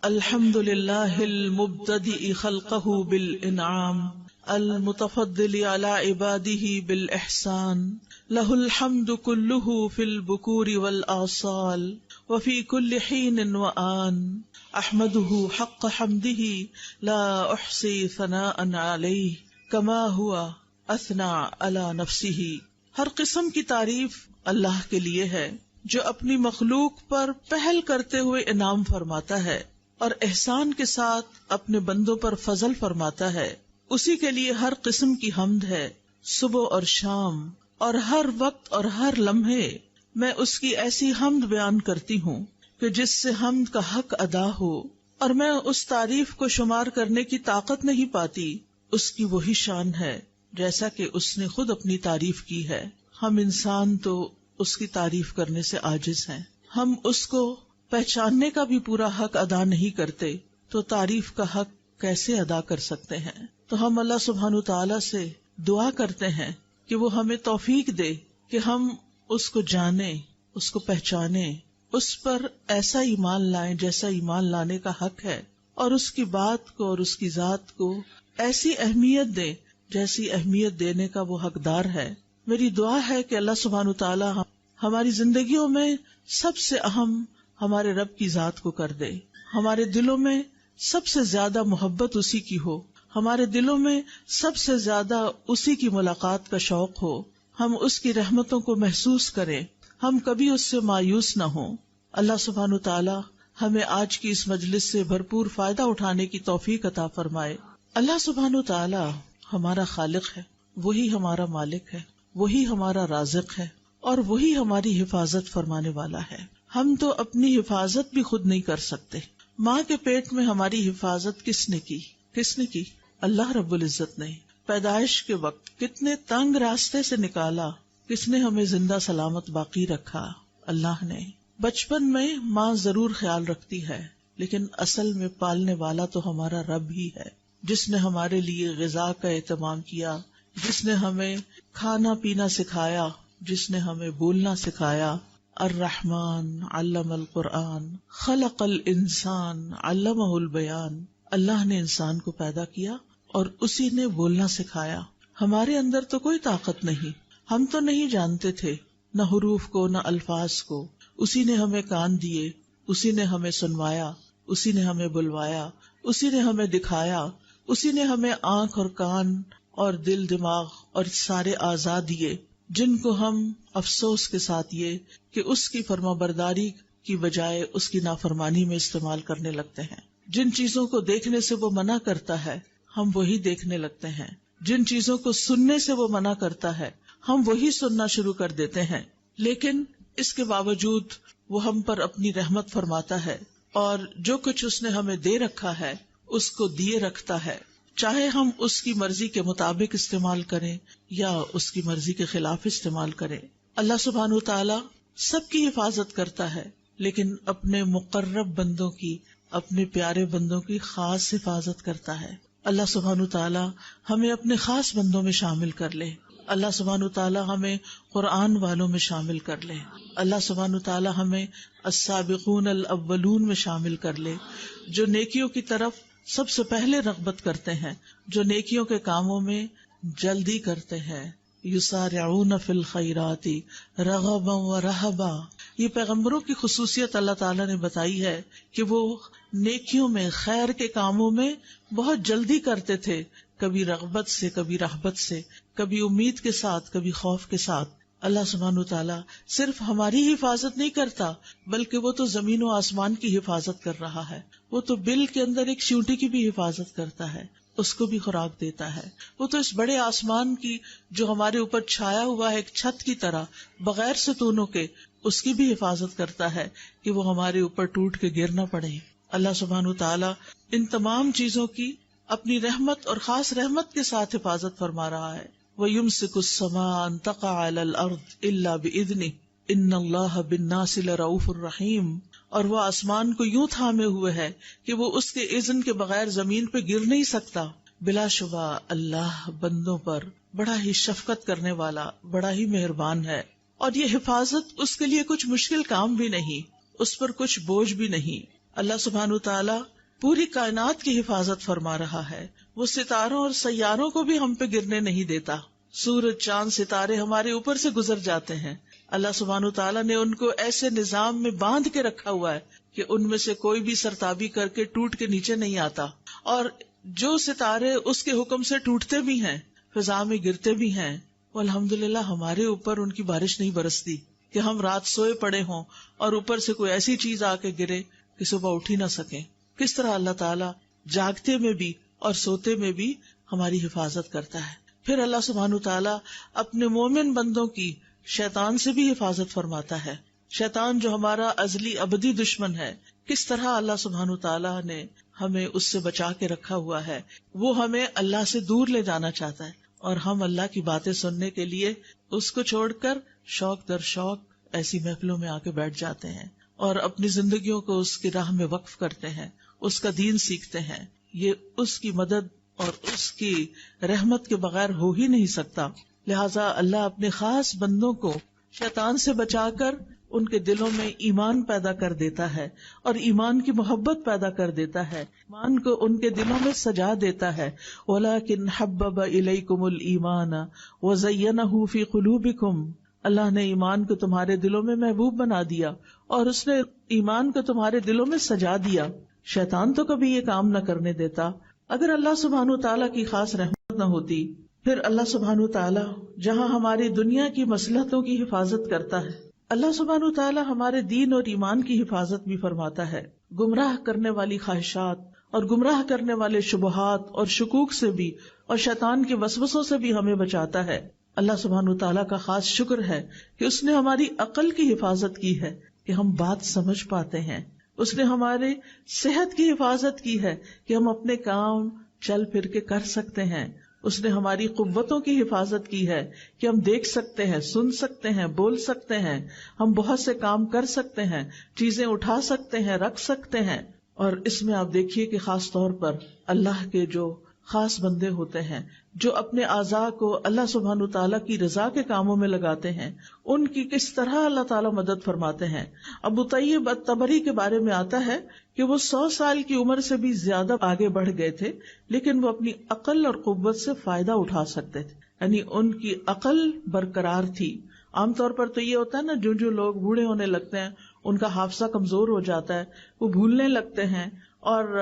الحمد للہ المبتدئ خلقہ بالانعام المتفضل علی عبادہ بالاحسان لہ الحمد کلہ فی البکور والآصال وفی کل حین وآن احمدہ حق حمدہ لا احصی ثناء علیہ کما ہوا اثنى علی نفسہ۔ ہر قسم کی تعریف اللہ کے لیے ہے جو اپنی مخلوق پر پہل کرتے ہوئے انعام فرماتا ہے اور احسان کے ساتھ اپنے بندوں پر فضل فرماتا ہے۔ اسی کے لیے ہر قسم کی حمد ہے، صبح اور شام اور ہر وقت اور ہر لمحے میں اس کی ایسی حمد بیان کرتی ہوں کہ جس سے حمد کا حق ادا ہو، اور میں اس تعریف کو شمار کرنے کی طاقت نہیں پاتی۔ اس کی وہی شان ہے جیسا کہ اس نے خود اپنی تعریف کی ہے۔ ہم انسان تو اس کی تعریف کرنے سے عاجز ہیں، ہم اس کو پہچاننے کا بھی پورا حق ادا نہیں کرتے، تو تعریف کا حق کیسے ادا کر سکتے ہیں؟ تو ہم اللہ سبحانہ تعالیٰ سے دعا کرتے ہیں کہ وہ ہمیں توفیق دے کہ ہم اس کو جانیں، اس کو پہچانیں، اس پر ایسا ایمان لائیں جیسا ایمان لانے کا حق ہے، اور اس کی بات کو اور اس کی ذات کو ایسی اہمیت دیں جیسی اہمیت دینے کا وہ حقدار ہے۔ میری دعا ہے کہ اللہ سبحانہ تعالیٰ ہماری زندگیوں میں سب سے اہم ہمارے رب کی ذات کو کر دے، ہمارے دلوں میں سب سے زیادہ محبت اسی کی ہو، ہمارے دلوں میں سب سے زیادہ اسی کی ملاقات کا شوق ہو، ہم اس کی رحمتوں کو محسوس کریں، ہم کبھی اس سے مایوس نہ ہوں۔ اللہ سبحانہ تعالیٰ ہمیں آج کی اس مجلس سے بھرپور فائدہ اٹھانے کی توفیق عطا فرمائے۔ اللہ سبحانہ تعالیٰ ہمارا خالق ہے، وہی ہمارا مالک ہے، وہی ہمارا رازق ہے، اور وہی ہماری حفاظت فرمانے والا ہے۔ ہم تو اپنی حفاظت بھی خود نہیں کر سکتے۔ ماں کے پیٹ میں ہماری حفاظت کس نے کی؟ اللہ رب العزت نے۔ پیدائش کے وقت کتنے تنگ راستے سے نکالا، کس نے ہمیں زندہ سلامت باقی رکھا؟ اللہ نے۔ بچپن میں ماں ضرور خیال رکھتی ہے، لیکن اصل میں پالنے والا تو ہمارا رب ہی ہے، جس نے ہمارے لیے غذا کا اہتمام کیا، جس نے ہمیں کھانا پینا سکھایا، جس نے ہمیں بولنا سکھایا۔ الرحمن علم القرآن خلق الانسان علمہ البیان۔ اللہ نے انسان کو پیدا کیا اور اسی نے بولنا سکھایا۔ ہمارے اندر تو کوئی طاقت نہیں، ہم تو نہیں جانتے تھے نہ حروف کو نہ الفاظ کو، اسی نے ہمیں کان دیے، اسی نے ہمیں سنوایا، اسی نے ہمیں بلوایا، اسی نے ہمیں دکھایا، اسی نے ہمیں آنکھ اور کان اور دل دماغ اور سارے اعضاء دیے، جن کو ہم افسوس کے ساتھ یہ کہ اس کی فرما برداری کی بجائے اس کی نافرمانی میں استعمال کرنے لگتے ہیں۔ جن چیزوں کو دیکھنے سے وہ منع کرتا ہے ہم وہی دیکھنے لگتے ہیں، جن چیزوں کو سننے سے وہ منع کرتا ہے ہم وہی سننا شروع کر دیتے ہیں۔ لیکن اس کے باوجود وہ ہم پر اپنی رحمت فرماتا ہے، اور جو کچھ اس نے ہمیں دے رکھا ہے اس کو دیے رکھتا ہے، چاہے ہم اس کی مرضی کے مطابق استعمال کریں یا اس کی مرضی کے خلاف استعمال کریں۔ اللہ سبحانہ تعالیٰ سب کی حفاظت کرتا ہے، لیکن اپنے مقرب بندوں کی، اپنے پیارے بندوں کی خاص حفاظت کرتا ہے۔ اللہ سبحانہ تعالیٰ ہمیں اپنے خاص بندوں میں شامل کر لے۔ اللہ سبحانہ تعالیٰ ہمیں قرآن والوں میں شامل کر لے۔ اللہ سبحانہ تعالیٰ ہمیں السابقون الاولون میں شامل کر لے، جو نیکیوں کی طرف سب سے پہلے رغبت کرتے ہیں، جو نیکیوں کے کاموں میں جلدی کرتے ہیں۔ یسارعون فی الخیرات رغبا ورہبا۔ یہ پیغمبروں کی خصوصیت اللہ تعالیٰ نے بتائی ہے کہ وہ نیکیوں میں، خیر کے کاموں میں بہت جلدی کرتے تھے، کبھی رغبت سے، کبھی رہبت سے، کبھی امید کے ساتھ، کبھی خوف کے ساتھ۔ اللہ سبحانہ تعالیٰ صرف ہماری حفاظت نہیں کرتا، بلکہ وہ تو زمین و آسمان کی حفاظت کر رہا ہے۔ وہ تو بل کے اندر ایک چیونٹی کی بھی حفاظت کرتا ہے، اس کو بھی خوراک دیتا ہے۔ وہ تو اس بڑے آسمان کی جو ہمارے اوپر چھایا ہوا ہے ایک چھت کی طرح بغیر ستونوں کے، اس کی بھی حفاظت کرتا ہے کہ وہ ہمارے اوپر ٹوٹ کے گر نہ پڑے۔ اللہ سبحانہ تعالیٰ ان تمام چیزوں کی اپنی رحمت اور خاص رحمت کے ساتھ حفاظت فرما رہا ہے۔ وَيُمْسِكُ السَّمَاءَ أَن تَقَعَ عَلَى الْأَرْضِ إِلَّا بِإِذْنِهِ إِنَّ اللَّهَ بِالنَّاسِ لَرَءُوفٌ رَحِيمٌ۔ اور وہ آسمان کو یوں تھامے ہوئے ہے کہ وہ اس کے اذن کے بغیر زمین پہ گر نہیں سکتا۔ بلا شبہ اللہ بندوں پر بڑا ہی شفقت کرنے والا، بڑا ہی مہربان ہے، اور یہ حفاظت اس کے لیے کچھ مشکل کام بھی نہیں، اس پر کچھ بوجھ بھی نہیں۔ اللہ سبحانہ تعالی پوری کائنات کی حفاظت فرما رہا ہے. وہ ستاروں اور سیاروں کو بھی ہم پہ گرنے نہیں دیتا. سورج، چاند، ستارے ہمارے اوپر سے گزر جاتے ہیں. اللہ سبحانہ تعالیٰ نے ان کو ایسے نظام میں باندھ کے رکھا ہوا ہے کہ ان میں سے کوئی بھی سرتابی کر کے ٹوٹ کے نیچے نہیں آتا. اور جو ستارے اس کے حکم سے ٹوٹتے بھی ہیں، فضا میں گرتے بھی ہیں، وہ الحمدللہ ہمارے اوپر ان کی بارش نہیں برستی کہ ہم رات سوئے پڑے ہوں اور اوپر سے کوئی ایسی چیز آ کے گرے کہ صبح اٹھ ہی نہ سکیں. کس طرح اللہ تعالیٰ جاگتے میں بھی اور سوتے میں بھی ہماری حفاظت کرتا ہے. پھر اللہ سبحانہ تعالیٰ اپنے مومن بندوں کی شیطان سے بھی حفاظت فرماتا ہے. شیطان جو ہمارا ازلی ابدی دشمن ہے، کس طرح اللہ سبحانہ تعالیٰ نے ہمیں اس سے بچا کے رکھا ہوا ہے. وہ ہمیں اللہ سے دور لے جانا چاہتا ہے اور ہم اللہ کی باتیں سننے کے لیے اس کو چھوڑ کر شوق در شوق ایسی محفلوں میں آ کے بیٹھ جاتے ہیں اور اپنی زندگیوں کو اس کی راہ میں وقف کرتے ہیں، اس کا دین سیکھتے ہیں. یہ اس کی مدد اور اس کی رحمت کے بغیر ہو ہی نہیں سکتا. لہٰذا اللہ اپنے خاص بندوں کو شیطان سے بچا کر ان کے دلوں میں ایمان پیدا کر دیتا ہے اور ایمان کی محبت پیدا کر دیتا ہے، ایمان کو ان کے دلوں میں سجا دیتا ہے. وَلَٰكِنْ حَبَّبَ إِلَيْكُمُ الْإِيمَانَ وَزَيَّنَهُ فِي قُلُوبِكُمْ. اللہ نے ایمان کو تمہارے دلوں میں محبوب بنا دیا اور اس نے ایمان کو تمہارے دلوں میں سجا دیا. شیطان تو کبھی یہ کام نہ کرنے دیتا. اگر اللہ سبحانہ تعالیٰ کی خاص رحمت نہ ہوتی، پھر اللہ سبحانہ تعالیٰ جہاں ہماری دنیا کی مصلحتوں کی حفاظت کرتا ہے، اللہ سبحانہ تعالیٰ ہمارے دین اور ایمان کی حفاظت بھی فرماتا ہے. گمراہ کرنے والی خواہشات اور گمراہ کرنے والے شبہات اور شکوک سے بھی اور شیطان کے وسوسوں سے بھی ہمیں بچاتا ہے. اللہ سبحانہ تعالیٰ کا خاص شکر ہے کہ اس نے ہماری عقل کی حفاظت کی ہے کہ ہم بات سمجھ پاتے ہیں. اس نے ہمارے صحت کی حفاظت کی ہے کہ ہم اپنے کام چل پھر کے کر سکتے ہیں. اس نے ہماری قوتوں کی حفاظت کی ہے کہ ہم دیکھ سکتے ہیں، سن سکتے ہیں، بول سکتے ہیں، ہم بہت سے کام کر سکتے ہیں، چیزیں اٹھا سکتے ہیں، رکھ سکتے ہیں. اور اس میں آپ دیکھیے کہ خاص طور پر اللہ کے جو خاص بندے ہوتے ہیں جو اپنے اعضاء کو اللہ سبحانہ تعالیٰ کی رضا کے کاموں میں لگاتے ہیں، ان کی کس طرح اللہ تعالیٰ مدد فرماتے ہیں. ابو طیب الطبری کے بارے میں آتا ہے کہ وہ 100 سال کی عمر سے بھی زیادہ آگے بڑھ گئے تھے، لیکن وہ اپنی عقل اور قوت سے فائدہ اٹھا سکتے تھے، یعنی ان کی عقل برقرار تھی. عام طور پر تو یہ ہوتا ہے نا، جو لوگ بوڑھے ہونے لگتے ہیں ان کا حافظہ کمزور ہو جاتا ہے، وہ بھولنے لگتے ہیں اور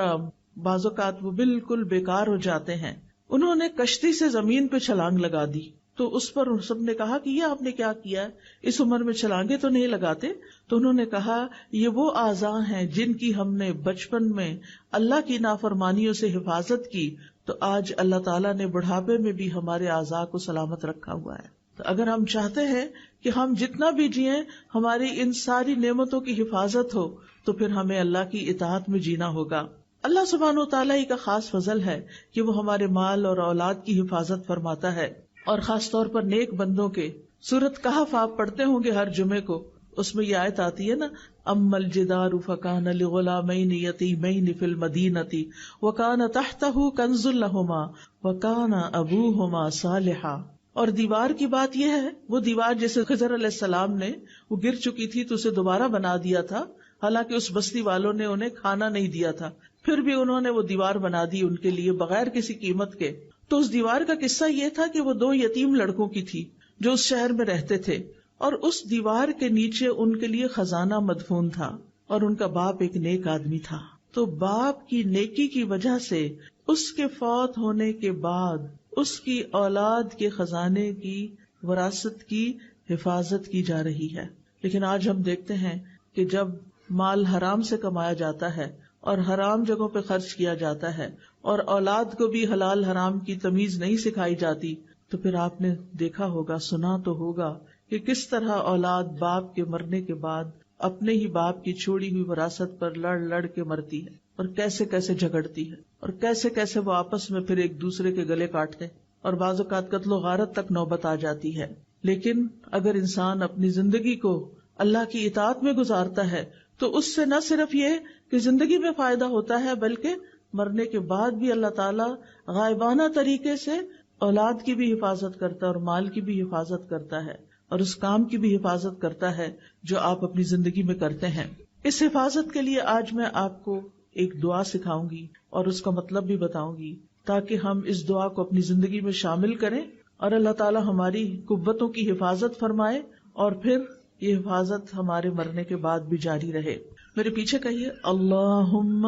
بعض اوقات وہ بالکل بیکار ہو جاتے ہیں. انہوں نے کشتی سے زمین پہ چھلانگ لگا دی تو اس پر سب نے کہا کہ یہ آپ نے کیا کیا ہے، اس عمر میں چھلانگیں تو نہیں لگاتے. تو انہوں نے کہا یہ وہ اعضاء ہیں جن کی ہم نے بچپن میں اللہ کی نافرمانیوں سے حفاظت کی، تو آج اللہ تعالیٰ نے بڑھاپے میں بھی ہمارے اعضاء کو سلامت رکھا ہوا ہے. تو اگر ہم چاہتے ہیں کہ ہم جتنا بھی جئیں ہماری ان ساری نعمتوں کی حفاظت ہو، تو پھر ہمیں اللہ کی اطاعت میں جینا ہوگا. اللہ سبحانہ وتعالیٰ ہی کا خاص فضل ہے کہ وہ ہمارے مال اور اولاد کی حفاظت فرماتا ہے، اور خاص طور پر نیک بندوں کے. سورۃ کہف آپ پڑھتے ہوں گے ہر جمعے کو، اس میں یہ آیت آتی ہے نا، اما الجدار فکان لغلامین یتیمین فی المدینۃ وکان تحتہ کنز لہما وکان ابوہما صالحا. اور دیوار کی بات یہ ہے، وہ دیوار جیسے خضر علیہ السلام نے وہ گر چکی تھی تو اسے دوبارہ بنا دیا تھا، حالانکہ اس بستی والوں نے انہیں کھانا نہیں دیا تھا، پھر بھی انہوں نے وہ دیوار بنا دی ان کے لیے بغیر کسی قیمت کے. تو اس دیوار کا قصہ یہ تھا کہ وہ 2 یتیم لڑکوں کی تھی جو اس شہر میں رہتے تھے، اور اس دیوار کے نیچے ان کے لیے خزانہ مدفون تھا، اور ان کا باپ ایک نیک آدمی تھا. تو باپ کی نیکی کی وجہ سے اس کے فوت ہونے کے بعد اس کی اولاد کے خزانے کی وراثت کی حفاظت کی جا رہی ہے. لیکن آج ہم دیکھتے ہیں کہ جب مال حرام سے کمایا جاتا ہے اور حرام جگہوں پہ خرچ کیا جاتا ہے اور اولاد کو بھی حلال حرام کی تمیز نہیں سکھائی جاتی، تو پھر آپ نے دیکھا ہوگا، سنا تو ہوگا کہ کس طرح اولاد باپ کے مرنے کے بعد اپنے ہی باپ کی چھوڑی ہوئی وراثت پر لڑ لڑ کے مرتی ہے، اور کیسے کیسے جھگڑتی ہے، اور کیسے کیسے وہ آپس میں پھر ایک دوسرے کے گلے کاٹتے، اور بعض اوقات قتل و غارت تک نوبت آ جاتی ہے. لیکن اگر انسان اپنی زندگی کو اللہ کی اطاعت میں گزارتا ہے تو اس سے نہ صرف یہ کہ زندگی میں فائدہ ہوتا ہے، بلکہ مرنے کے بعد بھی اللہ تعالیٰ غائبانہ طریقے سے اولاد کی بھی حفاظت کرتا ہے اور مال کی بھی حفاظت کرتا ہے اور اس کام کی بھی حفاظت کرتا ہے جو آپ اپنی زندگی میں کرتے ہیں. اس حفاظت کے لیے آج میں آپ کو ایک دعا سکھاؤں گی اور اس کا مطلب بھی بتاؤں گی، تاکہ ہم اس دعا کو اپنی زندگی میں شامل کریں اور اللہ تعالی ہماری قوتوں کی حفاظت فرمائے، اور پھر یہ حفاظت ہمارے مرنے کے بعد بھی جاری رہے۔ میرے پیچھے کہیے، اللہم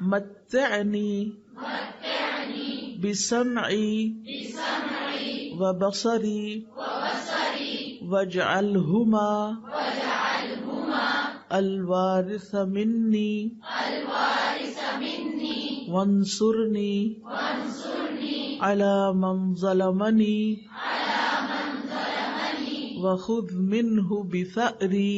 متعنی بسمعی وبصری واجعلہما الوارث منی وانصرنی علی من ظلمنی وخذ منہ بثأری۔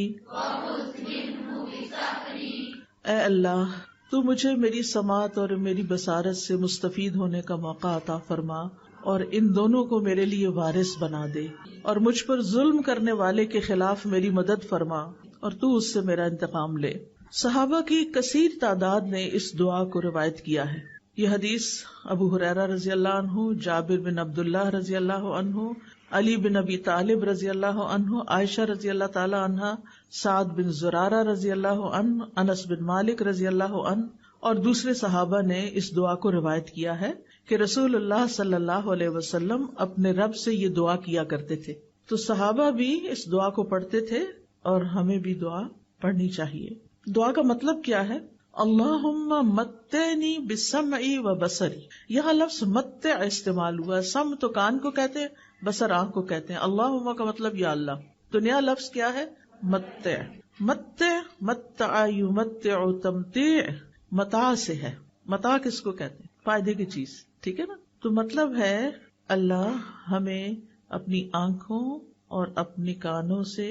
اے اللہ، تو مجھے میری سماعت اور میری بصارت سے مستفید ہونے کا موقع عطا فرما، اور ان دونوں کو میرے لیے وارث بنا دے، اور مجھ پر ظلم کرنے والے کے خلاف میری مدد فرما، اور تو اس سے میرا انتقام لے۔ صحابہ کی کثیر تعداد نے اس دعا کو روایت کیا ہے۔ یہ حدیث ابو ہریرہ رضی اللہ عنہ، جابر بن عبداللہ رضی اللہ عنہ، علی بن ابی طالب رضی اللہ عنہ، عائشہ رضی اللہ تعالی عنہ، سعد بن زرارہ رضی اللہ عنہ، انس بن مالک رضی اللہ عنہ اور دوسرے صحابہ نے اس دعا کو روایت کیا ہے کہ رسول اللہ صلی اللہ علیہ وسلم اپنے رب سے یہ دعا کیا کرتے تھے۔ تو صحابہ بھی اس دعا کو پڑھتے تھے اور ہمیں بھی دعا پڑھنی چاہیے۔ دعا کا مطلب کیا ہے؟ اللہم متعنی بسمعی و بصری۔ یہاں لفظ متع استعمال ہوا۔ سم تو کان کو کہتے ہیں، بصر آنکھ کو کہتے ہیں۔ اللہم کا مطلب یا اللہ۔ تو نیا لفظ کیا ہے؟ متع۔ متع، متع یمتع، تمتیع متاع سے ہے۔ متاع کس کو کہتے ہیں؟ فائدے کی چیز، ٹھیک ہے نا؟ تو مطلب ہے اللہ ہمیں اپنی آنکھوں اور اپنے کانوں سے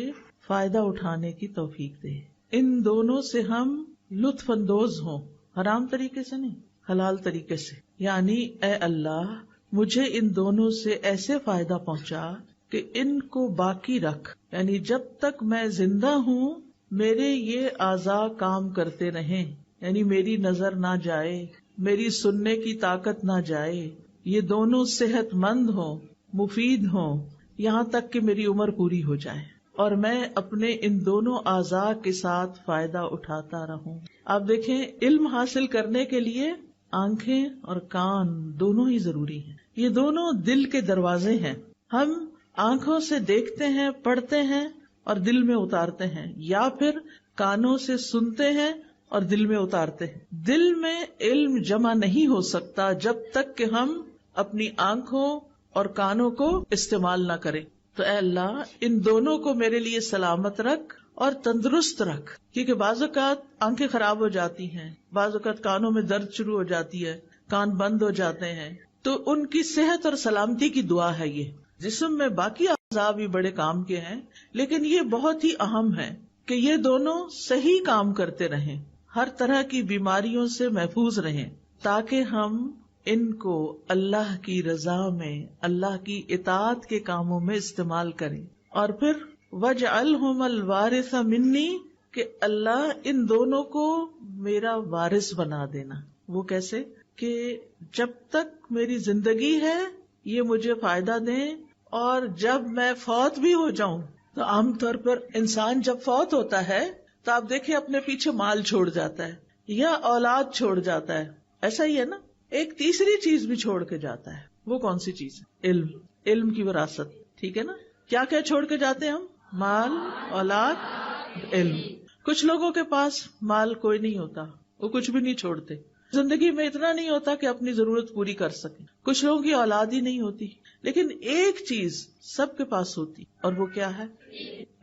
فائدہ اٹھانے کی توفیق دے، ان دونوں سے ہم لطف اندوز ہوں، حرام طریقے سے نہیں، حلال طریقے سے۔ یعنی اے اللہ مجھے ان دونوں سے ایسے فائدہ پہنچا کہ ان کو باقی رکھ، یعنی جب تک میں زندہ ہوں میرے یہ اعضاء کام کرتے رہیں، یعنی میری نظر نہ جائے، میری سننے کی طاقت نہ جائے، یہ دونوں صحت مند ہوں، مفید ہوں، یہاں تک کہ میری عمر پوری ہو جائے اور میں اپنے ان دونوں اعضاء کے ساتھ فائدہ اٹھاتا رہوں۔ آپ دیکھیں، علم حاصل کرنے کے لیے آنکھیں اور کان دونوں ہی ضروری ہیں۔ یہ دونوں دل کے دروازے ہیں۔ ہم آنکھوں سے دیکھتے ہیں، پڑھتے ہیں اور دل میں اتارتے ہیں، یا پھر کانوں سے سنتے ہیں اور دل میں اتارتے ہیں۔ دل میں علم جمع نہیں ہو سکتا جب تک کہ ہم اپنی آنکھوں اور کانوں کو استعمال نہ کریں۔ تو اے اللہ ان دونوں کو میرے لیے سلامت رکھ اور تندرست رکھ، کیونکہ بعض اوقات آنکھیں خراب ہو جاتی ہیں، بعض اوقات کانوں میں درد شروع ہو جاتی ہے، کان بند ہو جاتے ہیں، تو ان کی صحت اور سلامتی کی دعا ہے یہ۔ جسم میں باقی اعضاء بھی بڑے کام کے ہیں، لیکن یہ بہت ہی اہم ہے کہ یہ دونوں صحیح کام کرتے رہیں، ہر طرح کی بیماریوں سے محفوظ رہیں، تاکہ ہم ان کو اللہ کی رضا میں، اللہ کی اطاعت کے کاموں میں استعمال کریں۔ اور پھر وَاجْعَلْهُمَ الْوَارِثَ مِنِّي، کہ اللہ ان دونوں کو میرا وارث بنا دینا۔ وہ کیسے؟ کہ جب تک میری زندگی ہے یہ مجھے فائدہ دیں، اور جب میں فوت بھی ہو جاؤں، تو عام طور پر انسان جب فوت ہوتا ہے تو آپ دیکھیں اپنے پیچھے مال چھوڑ جاتا ہے یا اولاد چھوڑ جاتا ہے، ایسا ہی ہے نا؟ ایک تیسری چیز بھی چھوڑ کے جاتا ہے۔ وہ کون سی چیز ہے؟ علم، علم کی وراثت، ٹھیک ہے نا؟ کیا کیا چھوڑ کے جاتے ہیں ہم؟ مال، اولاد، علم۔ کچھ لوگوں کے پاس مال کوئی نہیں ہوتا، وہ کچھ بھی نہیں چھوڑتے، زندگی میں اتنا نہیں ہوتا کہ اپنی ضرورت پوری کر سکیں۔ کچھ لوگوں کی اولاد ہی نہیں ہوتی، لیکن ایک چیز سب کے پاس ہوتی، اور وہ کیا ہے؟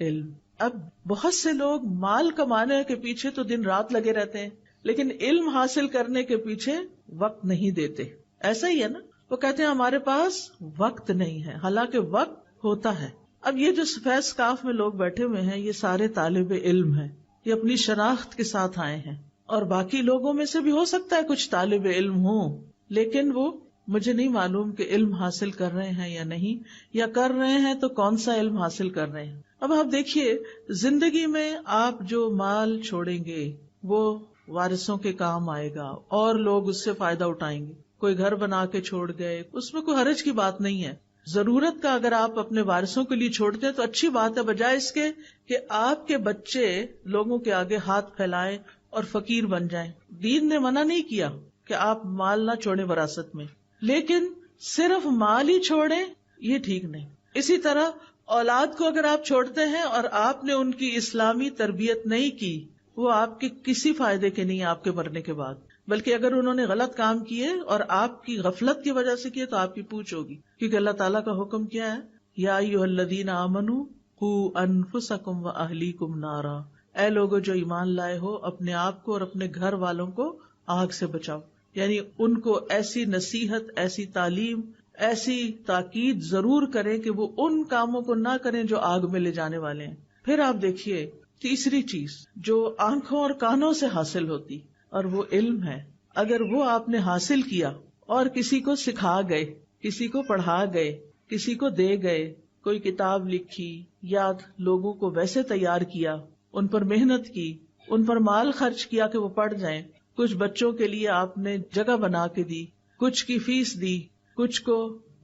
علم۔ اب بہت سے لوگ مال کمانے کے پیچھے تو دن رات لگے رہتے ہیں، لیکن علم حاصل کرنے کے پیچھے وقت نہیں دیتے۔ ایسا ہی ہے نا؟ وہ کہتے ہیں ہمارے پاس وقت نہیں ہے، حالانکہ وقت ہوتا ہے۔ اب یہ جو سفید اسکارف میں لوگ بیٹھے ہوئے ہیں، یہ سارے طالب علم ہیں، یہ اپنی شناخت کے ساتھ آئے ہیں، اور باقی لوگوں میں سے بھی ہو سکتا ہے کچھ طالب علم ہوں، لیکن وہ مجھے نہیں معلوم کہ علم حاصل کر رہے ہیں یا نہیں، یا کر رہے ہیں تو کون سا علم حاصل کر رہے ہیں۔ اب آپ دیکھیے، زندگی میں آپ جو مال چھوڑیں گے وہ وارثوں کے کام آئے گا، اور لوگ اس سے فائدہ اٹھائیں گے۔ کوئی گھر بنا کے چھوڑ گئے، اس میں کوئی حرج کی بات نہیں ہے، ضرورت کا اگر آپ اپنے وارثوں کے لیے چھوڑتے ہیں تو اچھی بات ہے، بجائے اس کے کہ آپ کے بچے لوگوں کے آگے ہاتھ پھیلائیں اور فقیر بن جائیں۔ دین نے منع نہیں کیا کہ آپ مال نہ چھوڑیں وراثت میں، لیکن صرف مال ہی چھوڑیں یہ ٹھیک نہیں۔ اسی طرح اولاد کو اگر آپ چھوڑتے ہیں اور آپ نے ان کی اسلامی تربیت نہیں کی، وہ آپ کے کسی فائدے کے نہیں آپ کے مرنے کے بعد، بلکہ اگر انہوں نے غلط کام کیے اور آپ کی غفلت کی وجہ سے کیے تو آپ کی پوچھ ہوگی، کیونکہ اللہ تعالیٰ کا حکم کیا ہے، یا ایھا الذین آمنوا قوا انفسکم واہلیکم نارا، اے لوگو جو ایمان لائے ہو اپنے آپ کو اور اپنے گھر والوں کو آگ سے بچاؤ۔ یعنی ان کو ایسی نصیحت، ایسی تعلیم، ایسی تاکید ضرور کریں کہ وہ ان کاموں کو نہ کریں جو آگ میں لے جانے والے ہیں۔ پھر آپ دیکھیے تیسری چیز جو آنکھوں اور کانوں سے حاصل ہوتی، اور وہ علم ہے۔ اگر وہ آپ نے حاصل کیا اور کسی کو سکھا گئے، کسی کو پڑھا گئے، کسی کو دے گئے، کوئی کتاب لکھی یا لوگوں کو ویسے تیار کیا، ان پر محنت کی، ان پر مال خرچ کیا کہ وہ پڑھ جائیں، کچھ بچوں کے لیے آپ نے جگہ بنا کے دی، کچھ کی فیس دی، کچھ کو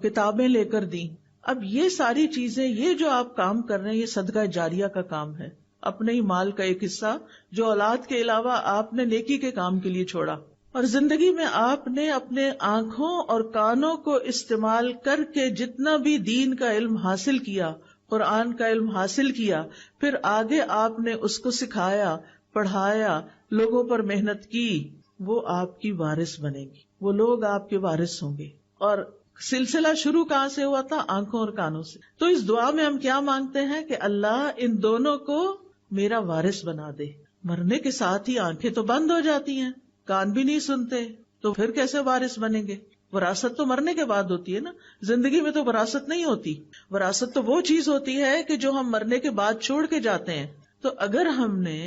کتابیں لے کر دی، اب یہ ساری چیزیں، یہ جو آپ کام کر رہے ہیں، یہ صدقہ جاریہ کا کام ہے، اپنے ہی مال کا ایک حصہ جو اولاد کے علاوہ آپ نے نیکی کے کام کے لیے چھوڑا۔ اور زندگی میں آپ نے اپنے آنکھوں اور کانوں کو استعمال کر کے جتنا بھی دین کا علم حاصل کیا، قرآن کا علم حاصل کیا، پھر آگے آپ نے اس کو سکھایا، پڑھایا، لوگوں پر محنت کی، وہ آپ کی وارث بنے گی، وہ لوگ آپ کے وارث ہوں گے۔ اور سلسلہ شروع کہاں سے ہوا تھا؟ آنکھوں اور کانوں سے۔ تو اس دعا میں ہم کیا مانگتے ہیں کہ اللہ ان دونوں کو میرا وارث بنا دے۔ مرنے کے ساتھ ہی آنکھیں تو بند ہو جاتی ہیں، کان بھی نہیں سنتے، تو پھر کیسے وارث بنیں گے؟ وراثت تو مرنے کے بعد ہوتی ہے نا، زندگی میں تو وراثت نہیں ہوتی۔ وراثت تو وہ چیز ہوتی ہے کہ جو ہم مرنے کے بعد چھوڑ کے جاتے ہیں۔ تو اگر ہم نے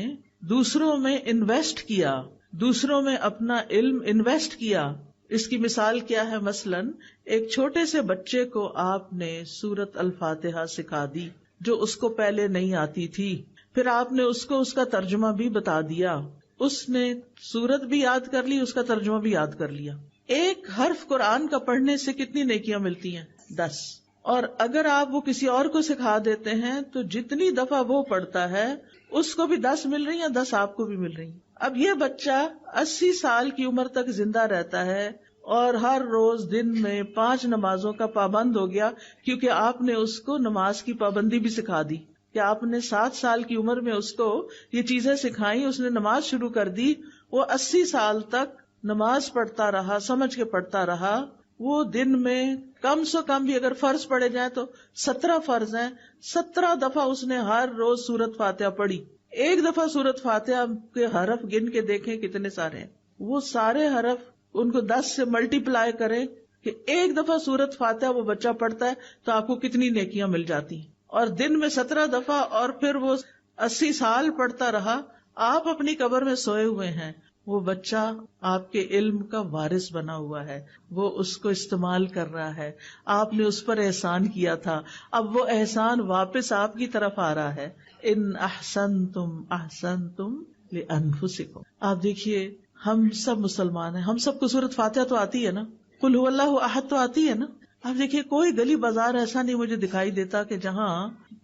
دوسروں میں انویسٹ کیا، دوسروں میں اپنا علم انویسٹ کیا، اس کی مثال کیا ہے؟ مثلاً ایک چھوٹے سے بچے کو آپ نے سورت الفاتحہ سکھا دی جو اس کو پہلے نہیں آتی تھی، پھر آپ نے اس کو اس کا ترجمہ بھی بتا دیا، اس نے سورت بھی یاد کر لی، اس کا ترجمہ بھی یاد کر لیا۔ ایک حرف قرآن کا پڑھنے سے کتنی نیکیاں ملتی ہیں؟ 10۔ اور اگر آپ وہ کسی اور کو سکھا دیتے ہیں تو جتنی دفعہ وہ پڑھتا ہے اس کو بھی 10 مل رہی ہیں، 10 آپ کو بھی مل رہی ہیں۔ اب یہ بچہ 80 سال کی عمر تک زندہ رہتا ہے اور ہر روز دن میں 5 نمازوں کا پابند ہو گیا، کیونکہ آپ نے اس کو نماز کی پابندی بھی سکھا دی، کہ آپ نے 7 سال کی عمر میں اس کو یہ چیزیں سکھائیں، اس نے نماز شروع کر دی، وہ 80 سال تک نماز پڑھتا رہا، سمجھ کے پڑھتا رہا۔ وہ دن میں کم سے کم بھی اگر فرض پڑھے جائیں تو 17 فرض ہیں، 17 دفعہ اس نے ہر روز سورت فاتحہ پڑھی۔ ایک دفعہ سورت فاتحہ کے حرف گن کے دیکھیں کتنے سارے ہیں، وہ سارے حرف ان کو 10 سے ملٹی پلائی کریں کہ ایک دفعہ سورت فاتحہ وہ بچہ پڑھتا ہے تو آپ کو کتنی نیکیاں مل جاتی ہیں۔ اور دن میں 17 دفعہ، اور پھر وہ 80 سال پڑھتا رہا۔ آپ اپنی قبر میں سوئے ہوئے ہیں، وہ بچہ آپ کے علم کا وارث بنا ہوا ہے، وہ اس کو استعمال کر رہا ہے، آپ نے اس پر احسان کیا تھا، اب وہ احسان واپس آپ کی طرف آ رہا ہے۔ ان احسنتم احسنتم لانفسکم۔ آپ دیکھیے ہم سب مسلمان ہیں، ہم سب کو سورۃ فاتحہ تو آتی ہے نا، قل هو اللہ احد تو آتی ہے نا۔ آپ دیکھیے کوئی گلی بازار ایسا نہیں مجھے دکھائی دیتا کہ جہاں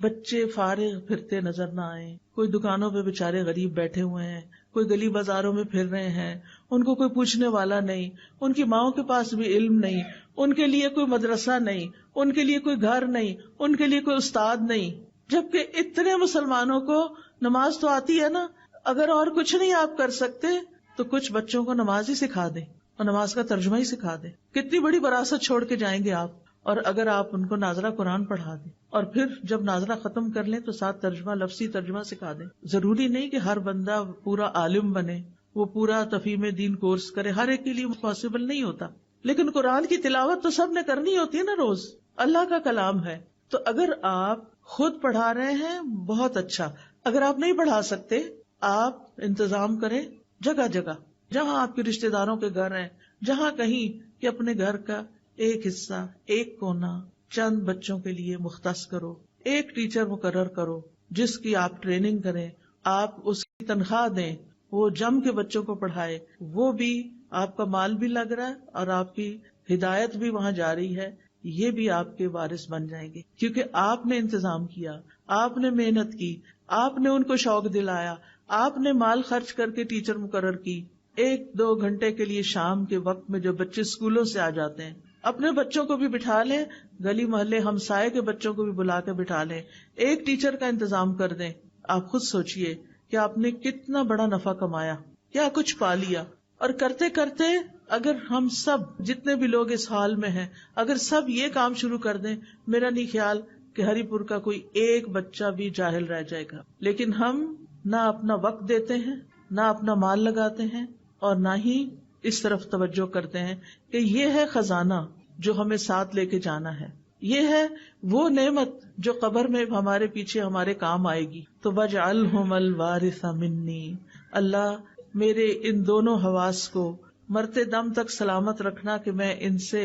بچے فارغ پھرتے نظر نہ آئے، کوئی دکانوں پہ بےچارے غریب بیٹھے ہوئے ہیں، کوئی گلی بازاروں میں پھر رہے ہیں، ان کو کوئی پوچھنے والا نہیں، ان کی ماؤں کے پاس بھی علم نہیں، ان کے لیے کوئی مدرسہ نہیں، ان کے لیے کوئی گھر نہیں، ان کے لیے کوئی استاد نہیں، جبکہ اتنے مسلمانوں کو نماز تو آتی ہے نا۔ اگر اور کچھ نہیں آپ کر سکتے تو کچھ بچوں کو نماز ہی سکھا دیں اور نماز کا ترجمہ ہی سکھا دیں، کتنی بڑی وراثت چھوڑ کے جائیں گے آپ۔ اور اگر آپ ان کو ناظرہ قرآن پڑھا دیں اور پھر جب ناظرہ ختم کر لیں تو ساتھ ترجمہ، لفظی ترجمہ سکھا دیں۔ ضروری نہیں کہ ہر بندہ پورا عالم بنے، وہ پورا تفہیم دین کورس کرے، ہر ایک کے لیے پاسبل نہیں ہوتا، لیکن قرآن کی تلاوت تو سب نے کرنی ہوتی ہے نا، روز اللہ کا کلام ہے۔ تو اگر آپ خود پڑھا رہے ہیں بہت اچھا، اگر آپ نہیں پڑھا سکتے آپ انتظام کریں جگہ جگہ، جہاں آپ کے رشتہ داروں کے گھر ہیں، جہاں کہیں کہ اپنے گھر کا ایک حصہ، ایک کونا چند بچوں کے لیے مختص کرو، ایک ٹیچر مقرر کرو جس کی آپ ٹریننگ کریں، آپ اس کی تنخواہ دیں، وہ جم کے بچوں کو پڑھائے، وہ بھی آپ کا مال بھی لگ رہا ہے اور آپ کی ہدایت بھی وہاں جا رہی ہے۔ یہ بھی آپ کے وارث بن جائیں گے، کیونکہ آپ نے انتظام کیا، آپ نے محنت کی، آپ نے ان کو شوق دلایا، آپ نے مال خرچ کر کے ٹیچر مقرر کی. 1-2 گھنٹے کے لیے شام کے وقت میں جو بچے اسکولوں سے آ جاتے ہیں، اپنے بچوں کو بھی بٹھا لیں، گلی محلے ہمسائے کے بچوں کو بھی بلا کے بٹھا لیں، ایک ٹیچر کا انتظام کر دیں. آپ خود سوچئے کہ آپ نے کتنا بڑا نفع کمایا، کیا کچھ پا لیا. اور کرتے کرتے اگر ہم سب جتنے بھی لوگ اس حال میں ہیں، اگر سب یہ کام شروع کر دیں، میرا نہیں خیال کہ ہری پور کا کوئی ایک بچہ بھی جاہل رہ جائے گا. لیکن ہم نہ اپنا وقت دیتے ہیں، نہ اپنا مال لگاتے ہیں، اور نہ ہی اس طرف توجہ کرتے ہیں کہ یہ ہے خزانہ جو ہمیں ساتھ لے کے جانا ہے، یہ ہے وہ نعمت جو قبر میں ہمارے پیچھے ہمارے کام آئے گی. تو وَاجْعَلْهُمَ الْوَارِثَ مِنِّي، اللہ میرے ان دونوں حواس کو مرتے دم تک سلامت رکھنا کہ میں ان سے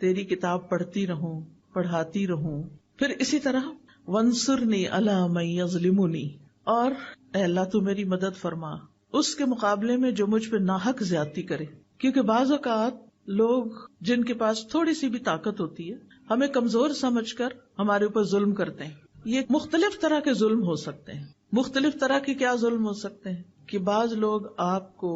تیری کتاب پڑھتی رہوں، پڑھاتی رہوں. پھر اسی طرح وَانصُرْنِي عَلَىٰ مَن يَظْلِمُنِي، اور اے اللہ تو میری مدد فرما اس کے مقابلے میں جو مجھ پہ ناحق زیادتی کرے. کیونکہ بعض اوقات لوگ جن کے پاس تھوڑی سی بھی طاقت ہوتی ہے ہمیں کمزور سمجھ کر ہمارے اوپر ظلم کرتے ہیں. یہ مختلف طرح کے ظلم ہو سکتے ہیں. مختلف طرح کے کیا ظلم ہو سکتے ہیں کہ بعض لوگ آپ کو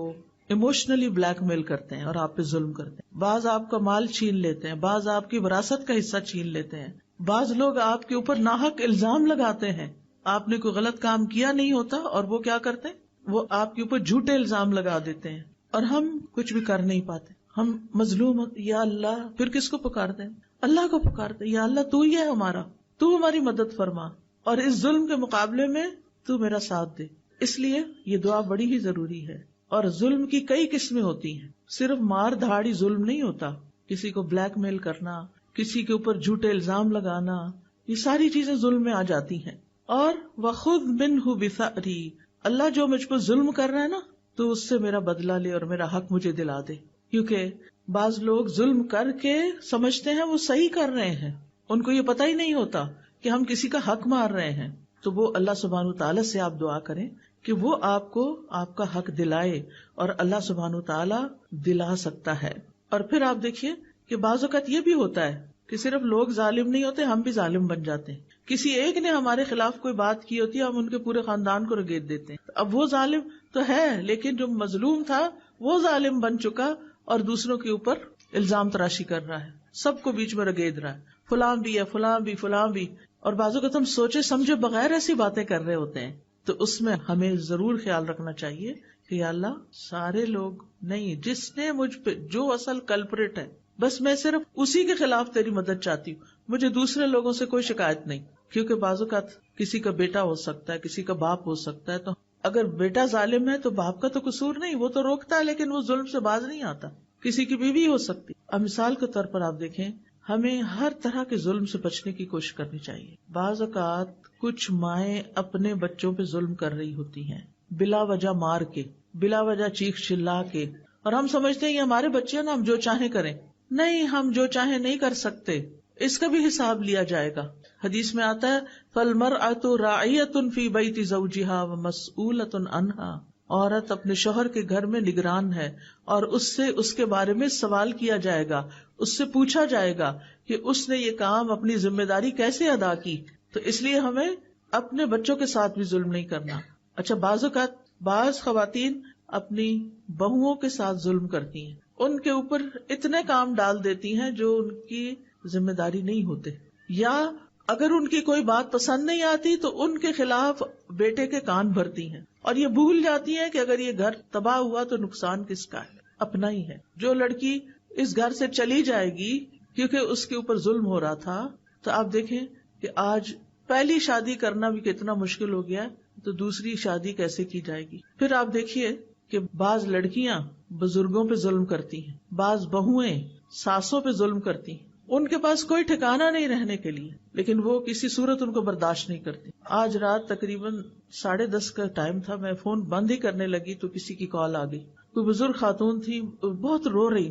ایموشنلی بلیک میل کرتے ہیں اور آپ پہ ظلم کرتے ہیں، بعض آپ کا مال چھین لیتے ہیں، بعض آپ کی وراثت کا حصہ چھین لیتے ہیں، بعض لوگ آپ کے اوپر ناحق الزام لگاتے ہیں. آپ نے کوئی غلط کام کیا نہیں ہوتا اور وہ کیا کرتے ہیں، وہ آپ کے اوپر جھوٹے الزام لگا دیتے ہیں اور ہم کچھ بھی کر نہیں پاتے. ہم مظلوم ہوتے، یا اللہ، پھر کس کو پکارتے ہیں؟ اللہ کو پکارتے ہیں، یا اللہ تو ہی ہے ہمارا، تو ہماری مدد فرما اور اس ظلم کے مقابلے میں تو میرا ساتھ دے. اس لیے یہ دعا بڑی ہی ضروری ہے. اور ظلم کی کئی قسمیں ہوتی ہیں، صرف مار دھاڑی ظلم نہیں ہوتا. کسی کو بلیک میل کرنا، کسی کے اوپر جھوٹے الزام لگانا، یہ ساری چیزیں ظلم میں آ جاتی ہیں. اور وَخُذْ مِنْهُ بِثَأْرِي، اللہ جو مجھ پر ظلم کر رہا ہے نا تو اس سے میرا بدلہ لے اور میرا حق مجھے دلا دے. کیونکہ بعض لوگ ظلم کر کے سمجھتے ہیں وہ صحیح کر رہے ہیں، ان کو یہ پتہ ہی نہیں ہوتا کہ ہم کسی کا حق مار رہے ہیں. تو وہ اللہ سبحانہ وتعالیٰ سے آپ دعا کریں کہ وہ آپ کو آپ کا حق دلائے، اور اللہ سبحانہ وتعالیٰ دلا سکتا ہے. اور پھر آپ دیکھیے کہ بعض اوقات یہ بھی ہوتا ہے کہ صرف لوگ ظالم نہیں ہوتے، ہم بھی ظالم بن جاتے ہیں. کسی ایک نے ہمارے خلاف کوئی بات کی ہوتی ہے، ہم ان کے پورے خاندان کو رگیت دیتے ہیں. اب وہ ظالم تو ہے، لیکن جو مظلوم تھا وہ ظالم بن چکا اور دوسروں کے اوپر الزام تراشی کر رہا ہے، سب کو بیچ میں رگید رہا ہے، فلاں بھی ہے، فلاں بھی، فلاں بھی. اور بعض اوقات ہم سوچے سمجھے بغیر ایسی باتیں کر رہے ہوتے ہیں. تو اس میں ہمیں ضرور خیال رکھنا چاہیے کہ یا اللہ سارے لوگ نہیں، جس نے مجھ پہ جو اصل کلپریٹ ہے بس میں صرف اسی کے خلاف تیری مدد چاہتی ہوں، مجھے دوسرے لوگوں سے کوئی شکایت نہیں. کیونکہ بعض اوقات کسی کا بیٹا ہو سکتا ہے، کسی کا باپ ہو سکتا ہے، تو اگر بیٹا ظالم ہے تو باپ کا تو قصور نہیں، وہ تو روکتا ہے لیکن وہ ظلم سے باز نہیں آتا. کسی کی بیوی ہو سکتی. اب مثال کے طور پر آپ دیکھیں، ہمیں ہر طرح کے ظلم سے بچنے کی کوشش کرنی چاہیے. بعض اوقات کچھ مائیں اپنے بچوں پہ ظلم کر رہی ہوتی ہیں، بلا وجہ مار کے، بلا وجہ چیخ چلا کے، اور ہم سمجھتے ہیں یہ ہمارے بچے ہیں نا، ہم جو چاہیں کریں. نہیں، ہم جو چاہیں نہیں کر سکتے، اس کا بھی حساب لیا جائے گا. حدیث میں آتا ہے فَالْمَرْأَةُ رَاعِيَةٌ فِي بَيْتِ زَوْجِهَا وَمَسْئُولَةٌ عَنْهَا، عورت اپنے شوہر کے گھر میں نگران ہے اور اس سے اس کے بارے میں سوال کیا جائے گا، اس سے پوچھا جائے گا کہ اس نے یہ کام اپنی ذمہ داری کیسے ادا کی. تو اس لیے ہمیں اپنے بچوں کے ساتھ بھی ظلم نہیں کرنا. اچھا، بعض اوقات بعض خواتین اپنی بہوؤں کے ساتھ ظلم کرتی ہیں، ان کے اوپر اتنے کام ڈال دیتی ہیں جو ان کی ذمہ داری نہیں ہوتے، یا اگر ان کی کوئی بات پسند نہیں آتی تو ان کے خلاف بیٹے کے کان بھرتی ہیں، اور یہ بھول جاتی ہیں کہ اگر یہ گھر تباہ ہوا تو نقصان کس کا ہے؟ اپنا ہی ہے. جو لڑکی اس گھر سے چلی جائے گی کیونکہ اس کے اوپر ظلم ہو رہا تھا، تو آپ دیکھیں کہ آج پہلی شادی کرنا بھی کتنا مشکل ہو گیا ہے، تو دوسری شادی کیسے کی جائے گی؟ پھر آپ دیکھیے کہ بعض لڑکیاں بزرگوں پہ ظلم کرتی ہیں، بعض بہویں ساسوں پہ ظلم کرتی ہیں، ان کے پاس کوئی ٹھکانہ نہیں رہنے کے لیے، لیکن وہ کسی صورت ان کو برداشت نہیں کرتی. آج رات تقریباً 10:30 کا ٹائم تھا، میں فون بند ہی کرنے لگی تو کسی کی کال آ گئی. کوئی بزرگ خاتون تھی، بہت رو رہی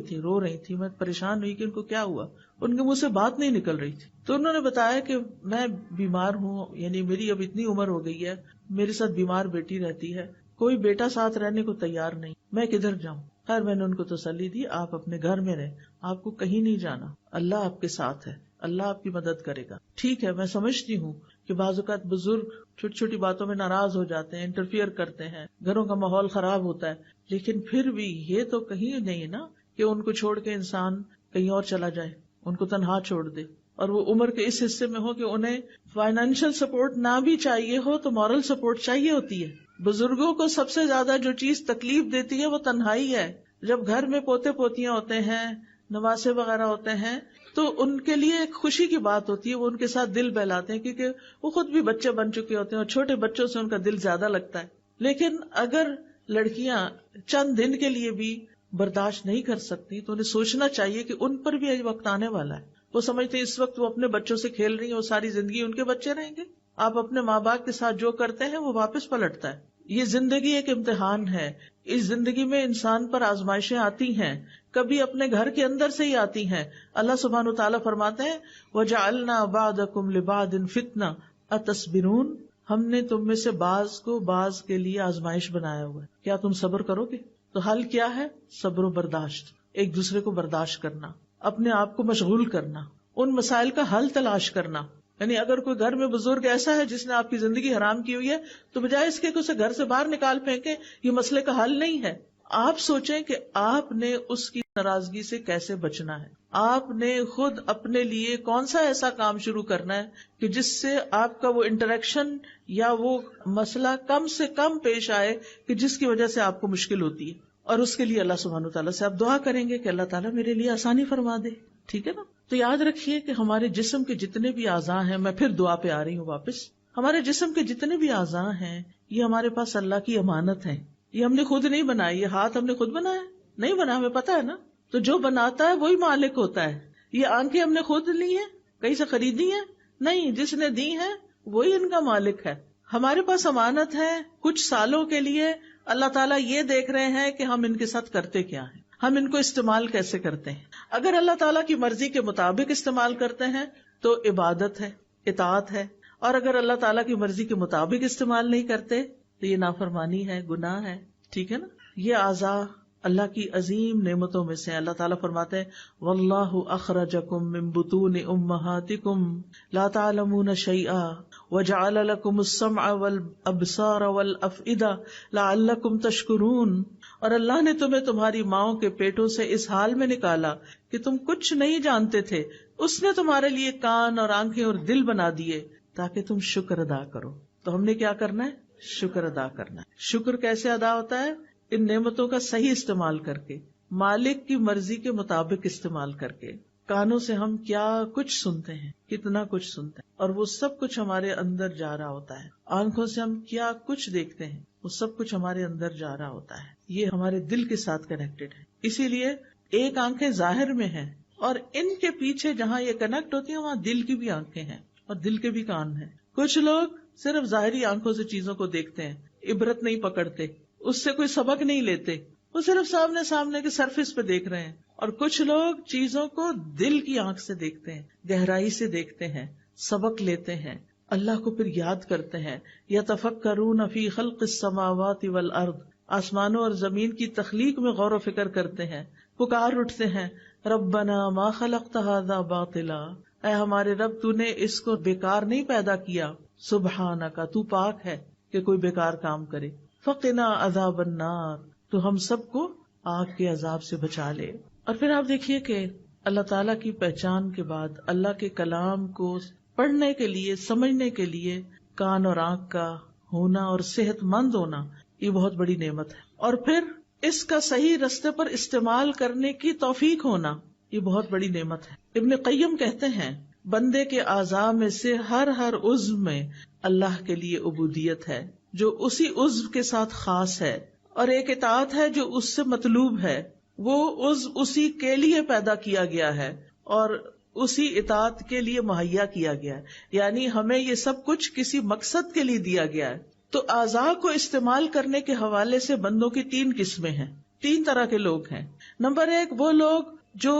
تھی. میں پریشان ہوئی کہ ان کو کیا ہوا، ان کے منہ سے بات نہیں نکل رہی تھی. تو انہوں نے بتایا کہ میں بیمار ہوں، یعنی میری اب اتنی عمر ہو گئی ہے، میرے ساتھ بیمار بیٹی رہتی ہے، کوئی بیٹا ساتھ رہنے کو تیار نہیں، میں کدھر جاؤں. خیر میں نے ان کو تسلی دی، آپ اپنے گھر میں رہیں، آپ کو کہیں نہیں جانا، اللہ آپ کے ساتھ ہے، اللہ آپ کی مدد کرے گا. ٹھیک ہے، میں سمجھتی ہوں کہ بعض اوقات بزرگ چھوٹی چھوٹی باتوں میں ناراض ہو جاتے ہیں، انٹرفیئر کرتے ہیں، گھروں کا ماحول خراب ہوتا ہے، لیکن پھر بھی یہ تو کہیں نہیں نا کہ ان کو چھوڑ کے انسان کہیں اور چلا جائے، ان کو تنہا چھوڑ دے، اور وہ عمر کے اس حصے میں ہو کہ انہیں فائنینشیل سپورٹ نہ بھی چاہیے ہو تو مورل سپورٹ چاہیے ہوتی ہے. بزرگوں کو سب سے زیادہ جو چیز تکلیف دیتی ہے وہ تنہائی ہے. جب گھر میں پوتے پوتیاں ہوتے ہیں، نواسے وغیرہ ہوتے ہیں، تو ان کے لیے ایک خوشی کی بات ہوتی ہے، وہ ان کے ساتھ دل بہلاتے ہیں کیونکہ وہ خود بھی بچے بن چکے ہوتے ہیں اور چھوٹے بچوں سے ان کا دل زیادہ لگتا ہے. لیکن اگر لڑکیاں چند دن کے لیے بھی برداشت نہیں کر سکتی تو انہیں سوچنا چاہیے کہ ان پر بھی ایک وقت آنے والا ہے. وہ سمجھتے ہیں اس وقت وہ اپنے بچوں سے کھیل رہی ہیں، وہ ساری زندگی ان کے بچے رہیں گے. آپ اپنے ماں باپ کے ساتھ جو کرتے ہیں وہ واپس پلٹتا ہے. یہ زندگی ایک امتحان ہے. اس زندگی میں انسان پر آزمائشیں آتی ہیں، کبھی اپنے گھر کے اندر سے ہی آتی ہیں. اللہ سبحانہ وتعالیٰ فرماتے ہیں وَجَعَلْنَا بَعْضَكُمْ لِبَعْضٍ فِتْنَةً أَتَصْبِرُونَ، ہم نے تم میں سے بعض کو بعض کے لیے آزمائش بنایا ہوا ہے، کیا تم صبر کرو گے؟ تو حل کیا ہے؟ صبر و برداشت، ایک دوسرے کو برداشت کرنا، اپنے آپ کو مشغول کرنا، ان مسائل کا حل تلاش کرنا. یعنی اگر کوئی گھر میں بزرگ ایسا ہے جس نے آپ کی زندگی حرام کی ہوئی ہے تو بجائے اس کے کہ اسے گھر سے باہر نکال پھینکیں، یہ مسئلے کا حل نہیں ہے. آپ سوچیں کہ آپ نے اس کی ناراضگی سے کیسے بچنا ہے. آپ نے خود اپنے لیے کون سا ایسا کام شروع کرنا ہے کہ جس سے آپ کا وہ انٹریکشن یا وہ مسئلہ کم سے کم پیش آئے کہ جس کی وجہ سے آپ کو مشکل ہوتی ہے. اور اس کے لیے اللہ سبحانہ وتعالیٰ سے آپ دعا کریں گے کہ اللہ تعالیٰ میرے لیے آسانی فرما دے. ٹھیک ہے نا؟ تو یاد رکھیے کہ ہمارے جسم کے جتنے بھی اعضاء ہیں، میں پھر دعا پہ آ رہی ہوں واپس، ہمارے جسم کے جتنے بھی اعضاء ہیں یہ ہمارے پاس اللہ کی امانت ہے. یہ ہم نے خود نہیں بنائی. یہ ہاتھ ہم نے خود بنایا نہیں، بنا، ہمیں پتا ہے نا. تو جو بناتا ہے وہی مالک ہوتا ہے. یہ آنکھیں ہم نے خود لی ہیں، کہیں سے خریدی ہیں؟ نہیں، جس نے دی ہیں وہی ان کا مالک ہے. ہمارے پاس امانت ہے کچھ سالوں کے لیے. اللہ تعالیٰ یہ دیکھ رہے ہیں کہ ہم ان کے ساتھ کرتے کیا ہیں، ہم ان کو استعمال کیسے کرتے ہیں. اگر اللہ تعالیٰ کی مرضی کے مطابق استعمال کرتے ہیں تو عبادت ہے، اطاعت ہے، اور اگر اللہ تعالیٰ کی مرضی کے مطابق استعمال نہیں کرتے تو یہ نافرمانی ہے، گناہ ہے. ٹھیک ہے نا؟ یہ اعضاء اللہ کی عظیم نعمتوں میں سے. اللہ تعالیٰ فرماتے ہیں وَاللَّهُ أَخْرَجَكُم مِّن بُطُونِ أُمَّهَاتِكُمْ لَا تَعْلَمُونَ شَيْئًا وَجَعَلَ لَكُمُ السَّمْعَ وَالْأَبْصَارَ وَالْأَفْئِدَةَ لَعَلَّكُمْ تَشْكُرُونَ. اور اللہ نے تمہیں تمہاری ماؤں کے پیٹوں سے اس حال میں نکالا کہ تم کچھ نہیں جانتے تھے. اس نے تمہارے لیے کان اور آنکھیں اور دل بنا دیے تاکہ تم شکر ادا کرو. تو ہم نے کیا کرنا ہے؟ شکر ادا کرنا ہے. شکر کیسے ادا ہوتا ہے؟ ان نعمتوں کا صحیح استعمال کر کے، مالک کی مرضی کے مطابق استعمال کر کے. کانوں سے ہم کیا کچھ سنتے ہیں، کتنا کچھ سنتے ہیں، اور وہ سب کچھ ہمارے اندر جا رہا ہوتا ہے. آنکھوں سے ہم کیا کچھ دیکھتے ہیں، وہ سب کچھ ہمارے اندر جا رہا ہوتا ہے. یہ ہمارے دل کے ساتھ کنیکٹڈ ہے. اسی لیے ایک آنکھیں ظاہر میں ہیں اور ان کے پیچھے جہاں یہ کنیکٹ ہوتی ہیں وہاں دل کی بھی آنکھیں ہیں اور دل کے بھی کان ہیں. کچھ لوگ صرف ظاہری آنکھوں سے چیزوں کو دیکھتے ہیں، عبرت نہیں پکڑتے، اس سے کوئی سبق نہیں لیتے، وہ صرف سامنے سامنے کے سرفیس پہ دیکھ رہے ہیں. اور کچھ لوگ چیزوں کو دل کی آنکھ سے دیکھتے ہیں، گہرائی سے دیکھتے ہیں، سبق لیتے ہیں، اللہ کو پھر یاد کرتے ہیں. یتفکرون فی خلق السماوات والارض، آسمانوں اور زمین کی تخلیق میں غور و فکر کرتے ہیں، پکار اٹھتے ہیں ربنا ما خلقت ھذا باطلا، اے ہمارے رب تو نے اس کو بیکار نہیں پیدا کیا، سبحانک تو پاک ہے کہ کوئی بیکار کام کرے، فقنا عذاب النار تو ہم سب کو آگ کے عذاب سے بچا لے. اور پھر آپ دیکھیے کہ اللہ تعالیٰ کی پہچان کے بعد اللہ کے کلام کو پڑھنے کے لیے، سمجھنے کے لیے کان اور آنکھ کا ہونا اور صحت مند ہونا یہ بہت بڑی نعمت ہے. اور پھر اس کا صحیح رستے پر استعمال کرنے کی توفیق ہونا یہ بہت بڑی نعمت ہے. ابن قیم کہتے ہیں بندے کے اعضاء میں سے ہر عضو میں اللہ کے لیے عبودیت ہے جو اسی عضو کے ساتھ خاص ہے، اور ایک اطاعت ہے جو اس سے مطلوب ہے. وہ عضو اسی کے لیے پیدا کیا گیا ہے اور اسی اطاعت کے لیے مہیا کیا گیا ہے. یعنی ہمیں یہ سب کچھ کسی مقصد کے لیے دیا گیا ہے. تو اعضاء کو استعمال کرنے کے حوالے سے بندوں کی 3 قسمیں ہیں، 3 طرح کے لوگ ہیں. نمبر 1 وہ لوگ جو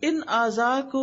ان اعضاء کو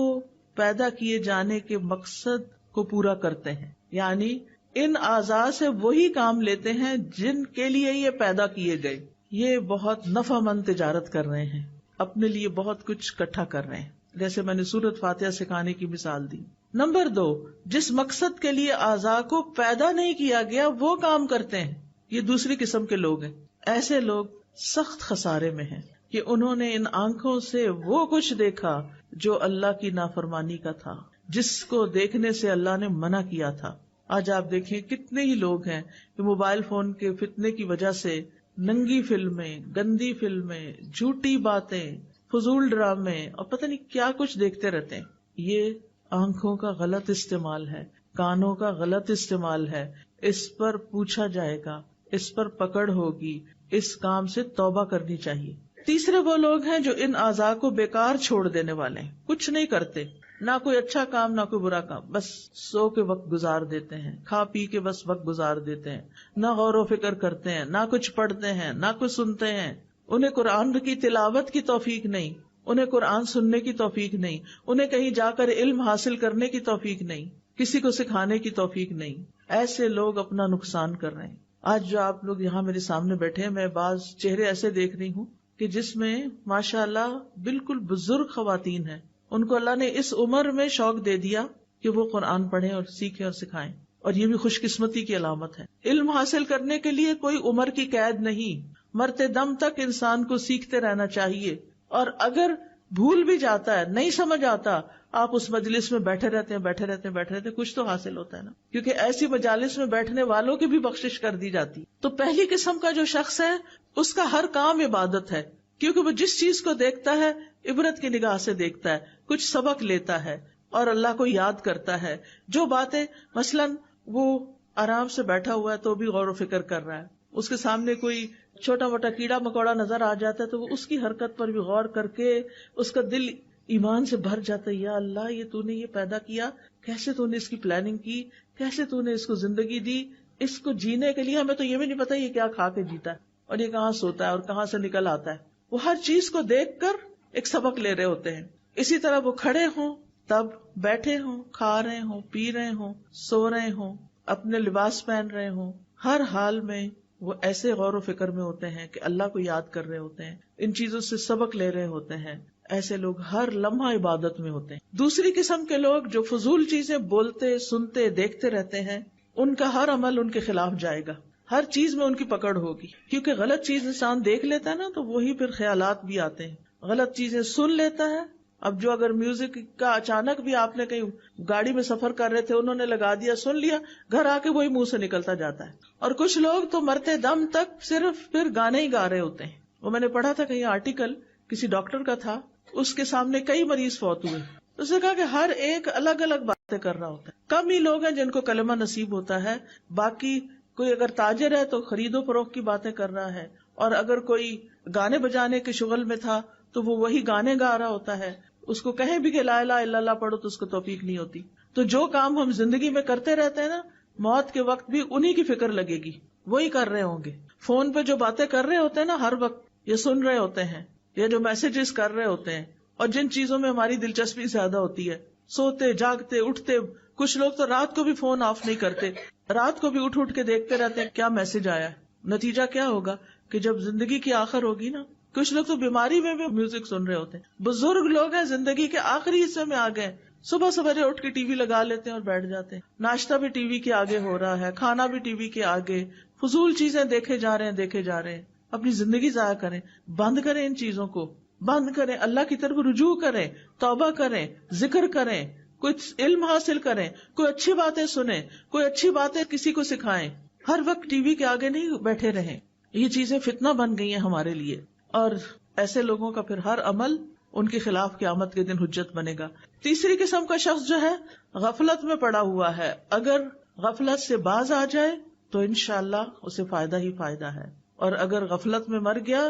پیدا کیے جانے کے مقصد کو پورا کرتے ہیں، یعنی ان اعضاء سے وہی کام لیتے ہیں جن کے لیے یہ پیدا کیے گئے. یہ بہت نفع مند تجارت کر رہے ہیں، اپنے لیے بہت کچھ اکٹھا کر رہے ہیں، جیسے میں نے سورۃ فاتحہ سکھانے کی مثال دی۔ نمبر 2، جس مقصد کے لیے اعضاء کو پیدا نہیں کیا گیا وہ کام کرتے ہیں، یہ دوسری قسم کے لوگ ہیں۔ ایسے لوگ سخت خسارے میں ہیں کہ انہوں نے ان آنکھوں سے وہ کچھ دیکھا جو اللہ کی نافرمانی کا تھا، جس کو دیکھنے سے اللہ نے منع کیا تھا۔ آج آپ دیکھیں کتنے ہی لوگ ہیں کہ موبائل فون کے فتنے کی وجہ سے ننگی فلمیں، گندی فلمیں، جھوٹی باتیں، فضول ڈرامے اور پتہ نہیں کیا کچھ دیکھتے رہتے ہیں۔ یہ آنکھوں کا غلط استعمال ہے، کانوں کا غلط استعمال ہے، اس پر پوچھا جائے گا، اس پر پکڑ ہوگی، اس کام سے توبہ کرنی چاہیے۔ تیسرے وہ لوگ ہیں جو ان اعضاء کو بیکار چھوڑ دینے والے ہیں، کچھ نہیں کرتے، نہ کوئی اچھا کام نہ کوئی برا کام، بس سو کے وقت گزار دیتے ہیں، کھا پی کے بس وقت گزار دیتے ہیں، نہ غور و فکر کرتے ہیں، نہ کچھ پڑھتے ہیں، نہ کچھ سنتے ہیں۔ انہیں قرآن کی تلاوت کی توفیق نہیں، انہیں قرآن سننے کی توفیق نہیں، انہیں کہیں جا کر علم حاصل کرنے کی توفیق نہیں، کسی کو سکھانے کی توفیق نہیں۔ ایسے لوگ اپنا نقصان کر رہے ہیں۔ آج جو آپ لوگ یہاں میرے سامنے بیٹھے ہیں، میں بعض چہرے ایسے دیکھ رہی ہوں کہ جس میں ماشاء اللہ بالکل بزرگ خواتین ہیں، ان کو اللہ نے اس عمر میں شوق دے دیا کہ وہ قرآن پڑھیں اور سیکھیں اور سکھائیں، اور یہ بھی خوش قسمتی کی علامت ہے۔ علم حاصل کرنے کے لیے کوئی عمر کی قید نہیں، مرتے دم تک انسان کو سیکھتے رہنا چاہیے، اور اگر بھول بھی جاتا ہے، نہیں سمجھ آتا، آپ اس مجلس میں بیٹھے رہتے ہیں، کچھ تو حاصل ہوتا ہے نا، کیونکہ ایسی مجالس میں بیٹھنے والوں کی بھی بخشش کر دی جاتی۔ تو پہلی قسم کا جو شخص ہے اس کا ہر کام عبادت ہے، کیونکہ وہ جس چیز کو دیکھتا ہے عبرت کی نگاہ سے دیکھتا ہے، کچھ سبق لیتا ہے اور اللہ کو یاد کرتا ہے۔ جو باتیں مثلاً وہ آرام سے بیٹھا ہوا ہے تو بھی غور و فکر کر رہا ہے، اس کے سامنے کوئی چھوٹا موٹا کیڑا مکوڑا نظر آ جاتا ہے تو وہ اس کی حرکت پر بھی غور کر کے اس کا دل ایمان سے بھر جاتا ہے، یا اللہ یہ تو نے یہ پیدا کیا، کیسے تو نے اس کی پلاننگ کی، کیسے تو نے اس کو زندگی دی، اس کو جینے کے لیے ہمیں تو یہ بھی نہیں پتا یہ کیا کھا کے جیتا ہے اور یہ کہاں سوتا ہے اور کہاں سے نکل آتا ہے۔ وہ ہر چیز کو دیکھ کر ایک سبق لے رہے ہوتے ہیں۔ اسی طرح وہ کھڑے ہوں تب، بیٹھے ہوں، کھا رہے ہوں، پی رہے ہوں، سو رہے ہوں، اپنے لباس پہن رہے ہوں، ہر حال میں وہ ایسے غور و فکر میں ہوتے ہیں کہ اللہ کو یاد کر رہے ہوتے ہیں، ان چیزوں سے سبق لے رہے ہوتے ہیں۔ ایسے لوگ ہر لمحہ عبادت میں ہوتے ہیں۔ دوسری قسم کے لوگ جو فضول چیزیں بولتے، سنتے، دیکھتے رہتے ہیں، ان کا ہر عمل ان کے خلاف جائے گا، ہر چیز میں ان کی پکڑ ہوگی، کیونکہ غلط چیز انسان دیکھ لیتا ہے نا تو وہی پھر خیالات بھی آتے ہیں، غلط چیزیں سن لیتا ہے۔ اب جو اگر میوزک کا اچانک بھی آپ نے کہیں گاڑی میں سفر کر رہے تھے انہوں نے لگا دیا، سن لیا، گھر آ کے وہی منہ سے نکلتا جاتا ہے۔ اور کچھ لوگ تو مرتے دم تک صرف پھر گانے ہی گا رہے ہوتے ہیں۔ وہ میں نے پڑھا تھا کہیں آرٹیکل، کسی ڈاکٹر کا تھا، اس کے سامنے کئی مریض فوت ہوئے، اس نے کہا کہ ہر ایک الگ الگ باتیں کر رہا ہوتا ہے، کم ہی لوگ ہیں جن کو کلمہ نصیب ہوتا ہے، باقی کوئی اگر تاجر ہے تو خرید و فروخت کی باتیں کر رہا ہے، اور اگر کوئی گانے بجانے کے شغل میں تھا تو وہ وہی گانے گا رہا ہوتا ہے۔ اس کو کہیں بھی کہ لا الہ الا اللہ پڑھو تو اس کو توفیق نہیں ہوتی۔ تو جو کام ہم زندگی میں کرتے رہتے ہیں نا، موت کے وقت بھی انہی کی فکر لگے گی، وہی کر رہے ہوں گے۔ فون پہ جو باتیں کر رہے ہوتے ہیں نا ہر وقت، یہ سن رہے ہوتے ہیں، یا جو میسجز کر رہے ہوتے ہیں، اور جن چیزوں میں ہماری دلچسپی زیادہ ہوتی ہے، سوتے جاگتے اٹھتے، کچھ لوگ تو رات کو بھی فون آف نہیں کرتے، رات کو بھی اٹھ کے دیکھتے رہتے ہیں کیا میسج آیا ہے۔ نتیجہ کیا ہوگا کہ جب زندگی کی آخر ہوگی نا، کچھ لوگ تو بیماری میں بھی میوزک سن رہے ہوتے ہیں، بزرگ لوگ ہیں زندگی کے آخری حصے میں آ گئے، صبح سویرے اٹھ کے ٹی وی لگا لیتے ہیں اور بیٹھ جاتے ہیں، ناشتہ بھی ٹی وی کے آگے ہو رہا ہے، کھانا بھی ٹی وی کے آگے، فضول چیزیں دیکھے جا رہے ہیں۔ اپنی زندگی ضائع کریں، بند کریں، ان چیزوں کو بند کریں، اللہ کی طرف رجوع کریں، توبہ کریں، ذکر کریں، کچھ علم حاصل کریں، کوئی اچھی باتیں سنیں، کوئی اچھی باتیں کسی کو سکھائیں، ہر وقت ٹی وی کے آگے نہیں بیٹھے رہیں۔ یہ چیزیں فتنہ بن گئی ہیں ہمارے لیے، اور ایسے لوگوں کا پھر ہر عمل ان کے خلاف قیامت کے دن حجت بنے گا۔ تیسری قسم کا شخص جو ہے غفلت میں پڑا ہوا ہے، اگر غفلت سے باز آ جائے تو انشاءاللہ اسے فائدہ ہی فائدہ ہے، اور اگر غفلت میں مر گیا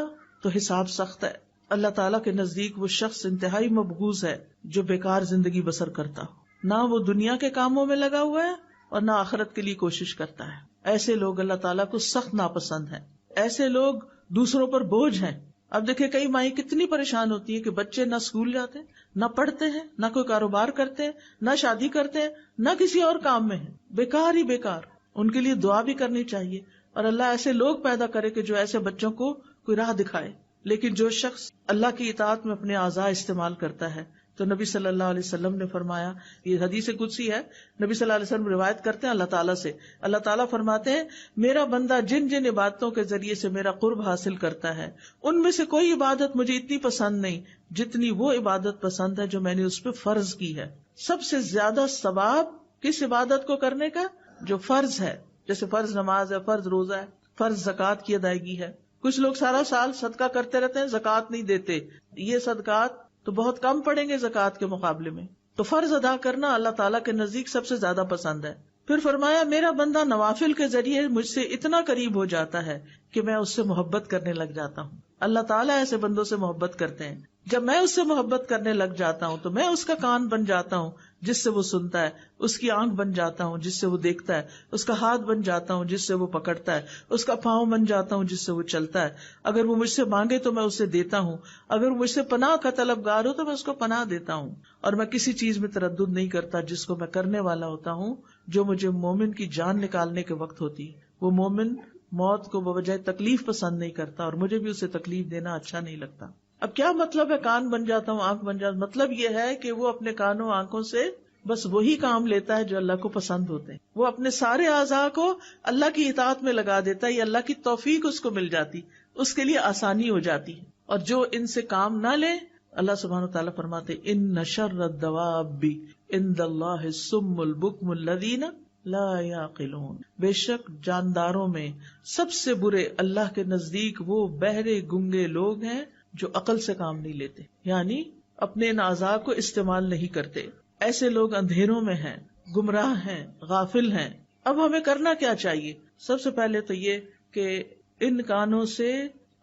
تو حساب سخت ہے۔ اللہ تعالیٰ کے نزدیک وہ شخص انتہائی مبغوض ہے جو بیکار زندگی بسر کرتا ہو، نہ وہ دنیا کے کاموں میں لگا ہوا ہے اور نہ آخرت کے لیے کوشش کرتا ہے۔ ایسے لوگ اللہ تعالیٰ کو سخت ناپسند ہیں، ایسے لوگ دوسروں پر بوجھ ہیں۔ اب دیکھیں کئی مائیں کتنی پریشان ہوتی ہیں کہ بچے نہ اسکول جاتے، نہ پڑھتے ہیں، نہ کوئی کاروبار کرتے ہیں، نہ شادی کرتے ہیں، نہ کسی اور کام میں ہیں، بیکار ہی بیکار۔ ان کے لیے دعا بھی کرنی چاہیے، اور اللہ ایسے لوگ پیدا کرے کہ جو ایسے بچوں کو کوئی راہ دکھائے. لیکن جو شخص اللہ کی اطاعت میں اپنے اعضاء استعمال کرتا ہے تو نبی صلی اللہ علیہ وسلم نے فرمایا، یہ حدیث قدسی ہے، نبی صلی اللہ علیہ وسلم روایت کرتے ہیں اللہ تعالیٰ سے، اللہ تعالیٰ فرماتے ہیں میرا بندہ جن جن عبادتوں کے ذریعے سے میرا قرب حاصل کرتا ہے ان میں سے کوئی عبادت مجھے اتنی پسند نہیں جتنی وہ عبادت پسند ہے جو میں نے اس پہ فرض کی ہے. سب سے زیادہ ثواب کس عبادت کو کرنے کا؟ جو فرض ہے، جیسے فرض نماز ہے، فرض روزہ ہے، فرض زکوٰۃ کی ادائیگی ہے. کچھ لوگ سارا سال صدقہ کرتے رہتے ہیں، زکوٰۃ نہیں دیتے. یہ صدقات تو بہت کم پڑیں گے زکوٰۃ کے مقابلے میں. تو فرض ادا کرنا اللہ تعالیٰ کے نزدیک سب سے زیادہ پسند ہے. پھر فرمایا میرا بندہ نوافل کے ذریعے مجھ سے اتنا قریب ہو جاتا ہے کہ میں اس سے محبت کرنے لگ جاتا ہوں. اللہ تعالیٰ ایسے بندوں سے محبت کرتے ہیں. جب میں اس سے محبت کرنے لگ جاتا ہوں تو میں اس کا کان بن جاتا ہوں جس سے وہ سنتا ہے، اس کی آنکھ بن جاتا ہوں جس سے وہ دیکھتا ہے، اس کا ہاتھ بن جاتا ہوں جس سے وہ پکڑتا ہے، اس کا پاؤں بن جاتا ہوں جس سے وہ چلتا ہے. اگر وہ مجھ سے مانگے تو میں اسے دیتا ہوں، اگر وہ مجھ سے پناہ کا طلبگار ہو تو میں اس کو پناہ دیتا ہوں. اور میں کسی چیز میں تردد نہیں کرتا جس کو میں کرنے والا ہوتا ہوں جو مجھے مومن کی جان نکالنے کے وقت ہوتی. وہ مومن موت کو بوجہ تکلیف پسند نہیں کرتا اور مجھے بھی اسے تکلیف دینا اچھا نہیں لگتا. اب کیا مطلب ہے کان بن جاتا ہوں، آنکھ بن جاتا ہوں؟ مطلب یہ ہے کہ وہ اپنے کانوں آنکھوں سے بس وہی کام لیتا ہے جو اللہ کو پسند ہوتے ہیں. وہ اپنے سارے اعضاء کو اللہ کی اطاعت میں لگا دیتا ہے. یہ اللہ کی توفیق اس کو مل جاتی، اس کے لیے آسانی ہو جاتی ہے. اور جو ان سے کام نہ لے، اللہ سبحانہ وتعالیٰ فرماتے ان شر الدواب عند اللہ الصم البکم الذین لا یعقلون. بے شک جانداروں میں سب سے برے اللہ کے نزدیک وہ بہرے گنگے لوگ ہیں جو عقل سے کام نہیں لیتے، یعنی اپنے ان اعضاء کو استعمال نہیں کرتے. ایسے لوگ اندھیروں میں ہیں، گمراہ ہیں، غافل ہیں. اب ہمیں کرنا کیا چاہیے؟ سب سے پہلے تو یہ کہ ان کانوں سے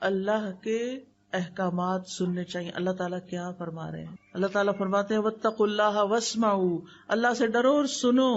اللہ کے احکامات سننے چاہیے. اللہ تعالیٰ کیا فرما رہے ہیں؟ اللہ تعالیٰ فرماتے ہیں واتقوا اللہ واسمعوا، اللہ سے ڈرو اور سنو.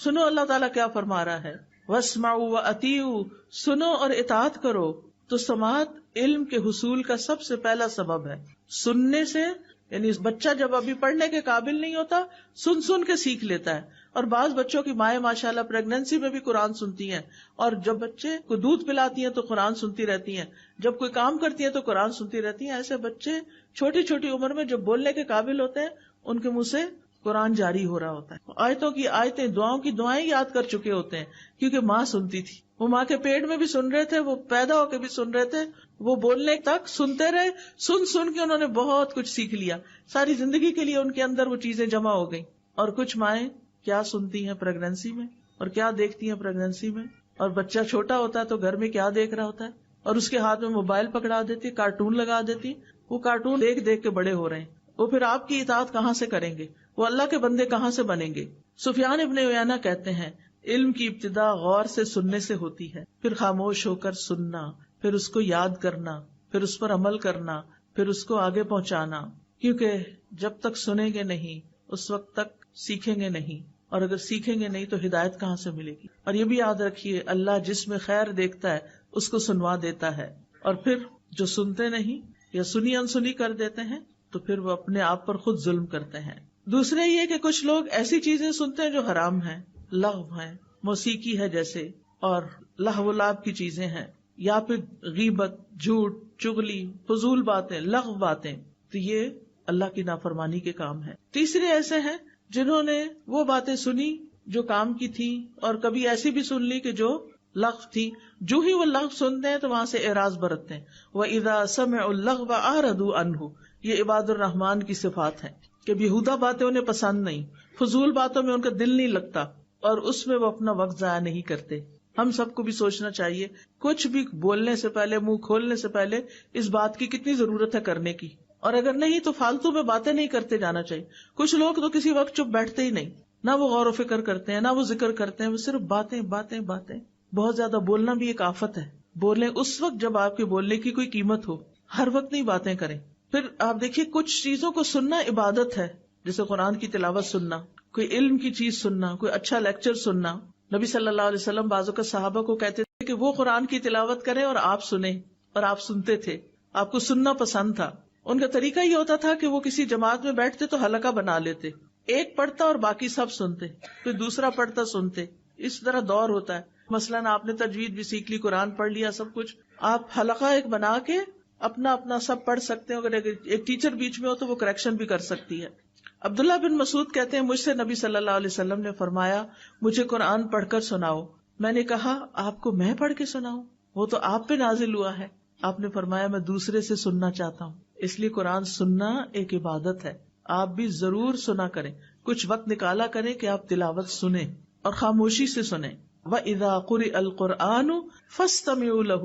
سنو اللہ تعالیٰ کیا فرما رہا ہے. واسمعوا واطیعوا، سنو اور اطاعت کرو. تو سماعت علم کے حصول کا سب سے پہلا سبب ہے. سننے سے، یعنی بچہ جب ابھی پڑھنے کے قابل نہیں ہوتا سن سن کے سیکھ لیتا ہے. اور بعض بچوں کی مائیں ماشاءاللہ پریگنینسی میں بھی قرآن سنتی ہیں، اور جب بچے کو دودھ پلاتی ہیں تو قرآن سنتی رہتی ہیں، جب کوئی کام کرتی ہیں تو قرآن سنتی رہتی ہیں. ایسے بچے چھوٹی چھوٹی عمر میں جب بولنے کے قابل ہوتے ہیں ان کے منہ سے قرآن جاری ہو رہا ہوتا ہے. آیتوں کی آیتیں، دعاؤں کی دعائیں یاد کر چکے ہوتے ہیں کیونکہ ماں سنتی تھی. وہ ماں کے پیٹ میں بھی سن رہے تھے، وہ پیدا ہو کے بھی سن رہے تھے، وہ بولنے تک سنتے رہے. سن سن کے انہوں نے بہت کچھ سیکھ لیا. ساری زندگی کے لیے ان کے اندر وہ چیزیں جمع ہو گئی. اور کچھ مائیں کیا سنتی ہیں پریگنینسی میں اور کیا دیکھتی ہیں پریگنینسی میں. اور بچہ چھوٹا ہوتا ہے تو گھر میں کیا دیکھ رہا ہوتا ہے، اور اس کے ہاتھ میں موبائل پکڑا دیتی، کارٹون لگا دیتی. وہ کارٹون دیکھ دیکھ کے بڑے ہو رہے ہیں. وہ پھر آپ کی اطاعت کہاں سے کریں گے؟ وہ اللہ کے بندے کہاں سے بنیں گے؟ سفیان ابن عیینہ کہتے ہیں علم کی ابتدا غور سے سننے سے ہوتی ہے، پھر خاموش ہو کر سننا، پھر اس کو یاد کرنا، پھر اس پر عمل کرنا، پھر اس کو آگے پہنچانا. کیونکہ جب تک سنیں گے نہیں اس وقت تک سیکھیں گے نہیں، اور اگر سیکھیں گے نہیں تو ہدایت کہاں سے ملے گی. اور یہ بھی یاد رکھیے اللہ جس میں خیر دیکھتا ہے اس کو سنوا دیتا ہے، اور پھر جو سنتے نہیں یا سنی انسنی کر دیتے ہیں تو پھر وہ اپنے آپ پر خود ظلم کرتے ہیں. دوسرے یہ کہ کچھ لوگ ایسی چیزیں سنتے ہیں جو حرام ہیں، لغو ہیں، موسیقی ہے جیسے، اور لہو و لعب کی چیزیں ہیں، یا پھر غیبت، جھوٹ، چغلی، فضول باتیں، لغو باتیں. تو یہ اللہ کی نافرمانی کے کام ہیں. تیسرے ایسے ہیں جنہوں نے وہ باتیں سنی جو کام کی تھی، اور کبھی ایسی بھی سن لی کہ جو لغو تھی. جو ہی وہ لغو سنتے ہیں تو وہاں سے اعراض برتتے ہیں. وَإِذَا سَمِعُوا اللَّغْوَ أَعْرَضُوا عَنْهُ، یہ عباد الرحمان کی صفات ہیں کہ بیہودہ باتیں انہیں پسند نہیں، فضول باتوں میں ان کا دل نہیں لگتا، اور اس میں وہ اپنا وقت ضائع نہیں کرتے. ہم سب کو بھی سوچنا چاہیے کچھ بھی بولنے سے پہلے، منہ کھولنے سے پہلے اس بات کی کتنی ضرورت ہے کرنے کی، اور اگر نہیں تو فالتو میں باتیں نہیں کرتے جانا چاہیے. کچھ لوگ تو کسی وقت چپ بیٹھتے ہی نہیں، نہ وہ غور و فکر کرتے ہیں، نہ وہ ذکر کرتے ہیں، وہ صرف باتیں باتیں باتیں. بہت زیادہ بولنا بھی ایک آفت ہے. بولیں اس وقت جب آپ کے بولنے کی کوئی قیمت ہو، ہر وقت نہیں باتیں کریں. پھر آپ دیکھیے کچھ چیزوں کو سننا عبادت ہے، جیسے قرآن کی تلاوت سننا، کوئی علم کی چیز سننا، کوئی اچھا لیکچر سننا. نبی صلی اللہ علیہ وسلم بعض اوقات صحابہ کو کہتے تھے کہ وہ قرآن کی تلاوت کریں اور آپ سنیں، اور آپ سنتے تھے. آپ کو سننا پسند تھا. ان کا طریقہ یہ ہوتا تھا کہ وہ کسی جماعت میں بیٹھتے تو حلقہ بنا لیتے، ایک پڑھتا اور باقی سب سنتے، پھر دوسرا پڑھتا سنتے. اس طرح دور ہوتا ہے. مثلاً آپ نے تجوید بھی سیکھ لی، قرآن پڑھ لیا، سب کچھ، آپ حلقہ ایک بنا کے اپنا اپنا سب پڑھ سکتے ہیں. اگر ایک ٹیچر بیچ میں ہو تو وہ کریکشن بھی کر سکتی ہے. عبداللہ بن مسعود کہتے ہیں مجھ سے نبی صلی اللہ علیہ وسلم نے فرمایا مجھے قرآن پڑھ کر سناؤ. میں نے کہا آپ کو میں پڑھ کے سناؤں؟ وہ تو آپ پہ نازل ہوا ہے. آپ نے فرمایا میں دوسرے سے سننا چاہتا ہوں. اس لیے قرآن سننا ایک عبادت ہے. آپ بھی ضرور سنا کریں, کچھ وقت نکالا کریں کہ آپ تلاوت سنیں اور خاموشی سے سنیں. وَإِذَا قُرِئَ الْقُرْآنُ فَاسْتَمِعُوا لَهُ